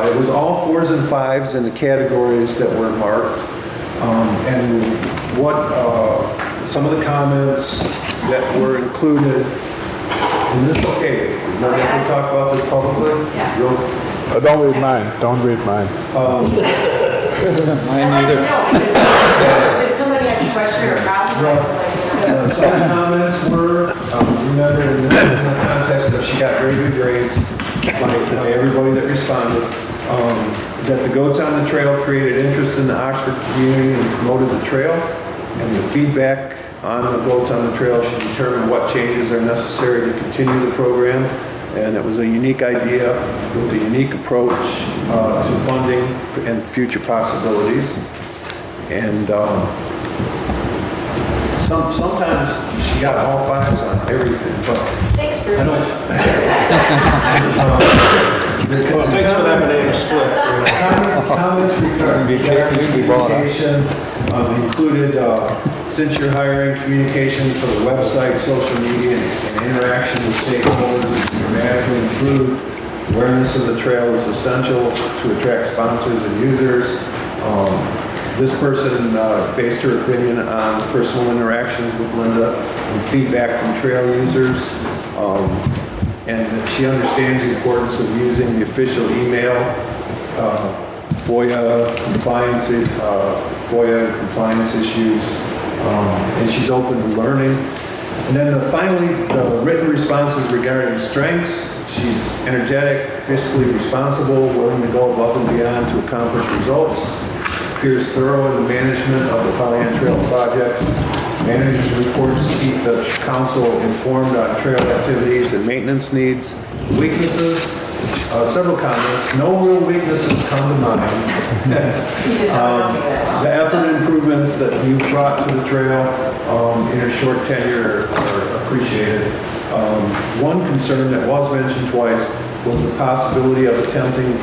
It was all 4s and 5s in the categories that were marked. And some of the comments that were included, and this is okay, we're not going to talk about this publicly? Yeah. Don't read mine, don't read mine. Mine I'd like neither. to know, because if somebody has a question or a problem, I was like, Some of the comments were, remember, in the context of she got very good grades by everybody that responded, that the Goats on the Trail created interest in the Oxford community and promoted the trail, and the feedback on the Goats on the Trail should determine what changes are necessary to continue the program. And it was a unique idea with a unique approach to funding and future possibilities. And sometimes she got all 5s on everything, but thanks, Bruce. I don't. Well, thanks for that banana split. Comments regarding communication included, since you're hiring, communication for the website, social media, and interaction with stakeholders is dramatically improved. Awareness of the trail is essential to attract sponsors and users. This person based her opinion on personal interactions with Linda and feedback from trail users. And that she understands the importance of using the official email, FOIA compliance issues, and she's open to learning. And then finally, the written responses regarding strengths. She's energetic, fiscally responsible, willing to go above and beyond to accomplish results, appears thorough in the management of the Pollyant Trail projects, manages reports to keep the council informed on trail activities and maintenance needs. Weaknesses, several comments. No real weaknesses come to mind. You just don't know that. The effort improvements that you brought to the trail in your short tenure are appreciated. One concern that was mentioned twice was the possibility of attempting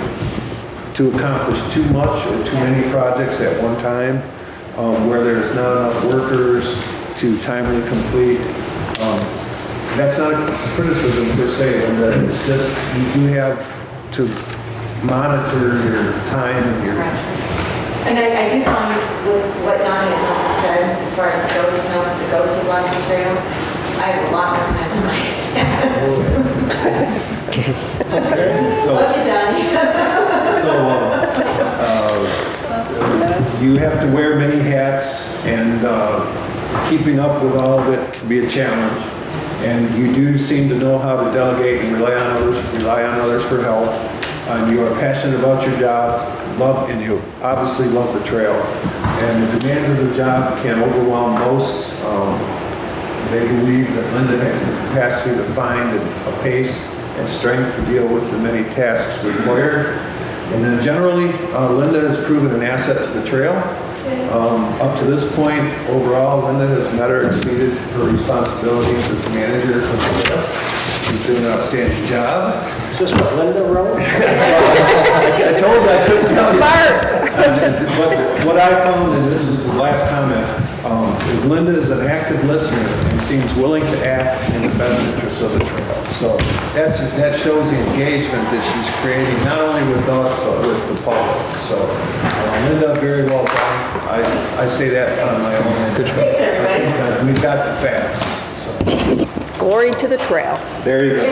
to accomplish too much or too many projects at one time, where there's not enough workers to timely complete. That's not a criticism per se, Linda. It's just you do have to monitor your time and your. And I do find with what Donnie has also said, as far as the goats who belong to the trail, I have a lot more time on my hands. So, Love you, Johnny. you have to wear many hats, and keeping up with all of it can be a challenge. And you do seem to know how to delegate and rely on others for help. You are passionate about your job, and you obviously love the trail. And the demands of the job can overwhelm most. They believe that Linda has the capacity to find a pace and strength to deal with the many tasks required. And then generally, Linda has proven an asset to the trail. Up to this point, overall, Linda has met or exceeded her responsibilities as manager for the trail. She's doing an outstanding job. Is this what Linda wrote? I told you I couldn't tell you. But what I found, and this is the last comment, is Linda is an active listener and seems willing to act in the best interest of the trail. So that shows the engagement that she's creating, not only with us, but with the public. So Linda, very well done. I say that on my own. Good job. Thanks, everybody. We've got the facts. So Glory to the trail. there you go.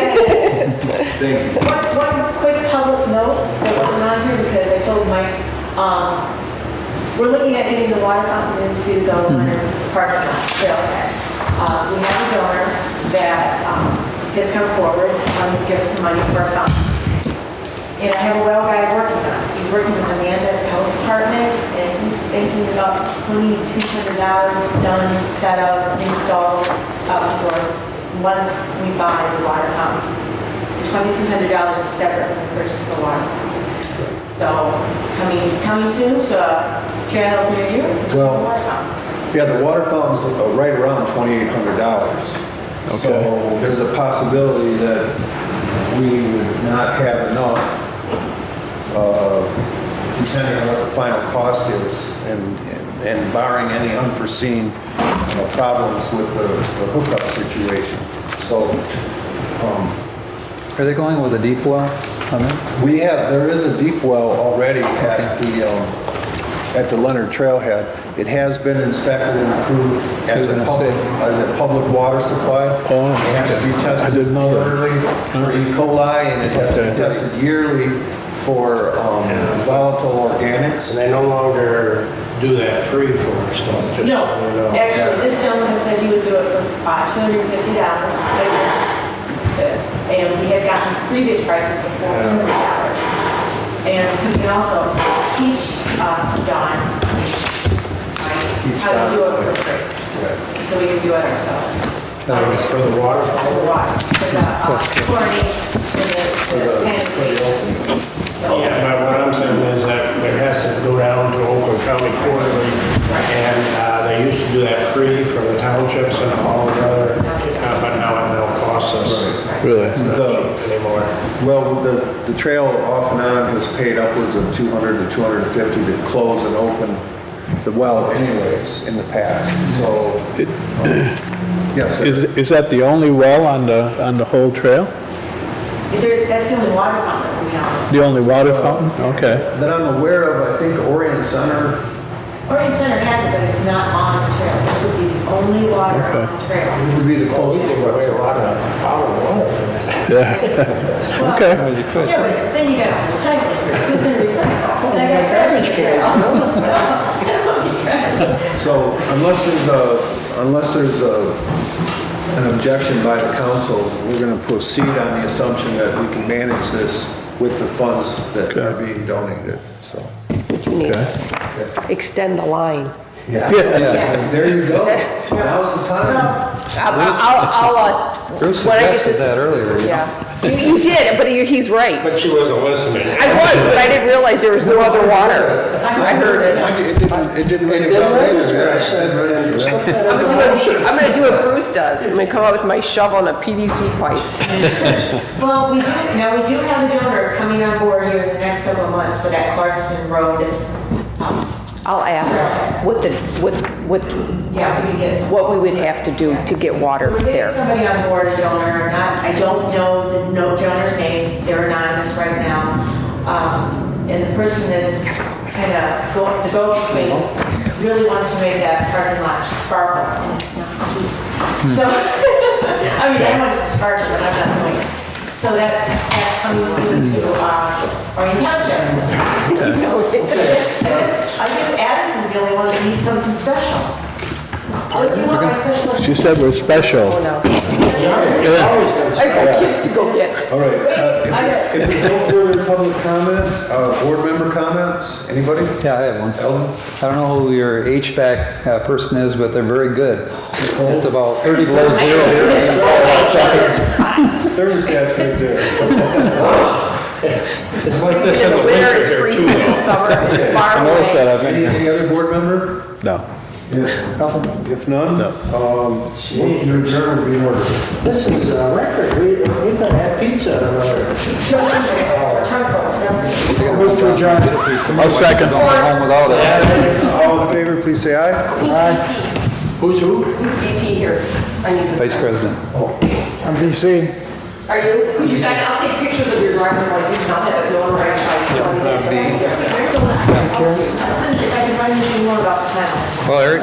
Thank you. One quick public note that wasn't on here because I told Mike, we're looking at getting the water fountain into the Leonard parking lot trailhead. We have a donor that has come forward, wanting to give us some money for a fountain. And I have a well guy working on it. He's working with Amanda at the health department, and he's thinking about $2,200 done, set up, installed out the door once we buy the water fountain. The $2,200 is separate from the purchase of the water fountain. So coming soon to a trail near you. Well, water fountain. yeah, the water fountain's right around $2,800. So there's a possibility that we would not have enough, depending on what the final cost is, and barring any unforeseen problems with the hookup situation. So Are they going with a deep well on that? there is a deep well already at the Leonard Trailhead. It has been inspected and approved as a public water supply. Oh, It has to be tested I didn't know that. quarterly for E. coli, and it has to be tested yearly for volatile organics. And they no longer do that free for us, though, just so you No, know. actually, this gentleman said he would do it for $250 a year. And we had gotten previous prices of $400. And he can also teach us, John, how to do it for free. So we can do it ourselves. For the water? For the water, for the chlorination, for the sanitation. Yeah, but what I'm saying is that it has to go down to Oakland County quarterly, and they used to do that free for the townships and all the other, but now it now costs us. Really? It's not cheap anymore. Well, the trail off and on has paid upwards of $200 to $250 to close and open the well anyways in the past. So, yes, sir. Is that the only well on the whole trail? That's the only water fountain that we have. The only water fountain? Okay. That I'm aware of, I think Orient Center, Orient Center has it, but it's not on the trail. This would be the only water on the trail. would be the closest Give away a lot of bottled water for that. Yeah. Well, Okay. Yeah, but then you got recycling. Who's going to recycle? And I got garbage cans. so unless there's an objection by the council, we're going to proceed on the assumption that we can manage this with the funds that are being donated, so. You need to extend the line. Yeah. There you go. Now's the time. I'll Bruce when I get suggested this- that earlier. you know? Yeah. You did, but he's right. But she wasn't listening. I was, but I didn't realize there was no other water. I heard it. It didn't ring a bell either. I said right under that. I'm gonna do what Bruce does. I'm gonna come out with my shovel and a PVC pipe. Well, we do have a donor coming on board here in the next couple of months for that Clarkston Road. I'll ask what Yeah, we can get some. what we would have to do to get water We're getting there. somebody on board, a donor, I don't know the donor's name, they're anonymous right now. And the person that's kind of the go-between really wants to make that parking lot sparkle, and it's not cheap. So, I mean, I want it to sparkle, but I'm not doing it. So that's coming soon to Orion Township. I guess Addison's the only one that needs something special. What do you want my special? She said we're special. Oh, no. I got kids to go get. All right. I got If there's no further public comment, board member comments, anybody? Yeah, I have one. I don't know who your HVAC person is, but they're very good. It's about 30 below zero here. Thermostat's right there. It's like this In the winter, it's freezing, in the summer, it's far I noticed away. that. Any other board member? No. If none, motion to adjourn will be in order. This is a record. We could have pizza at another. Move to adjourn. I'll second. Don't go home without it. All in favor, please say aye. Who's who? Who's VP here? I need the. Vice President. I'm VC. Are you? Could you send, I'll take pictures of your driver's license, not that notarized license. If I can find anything more about the town. Well, Eric,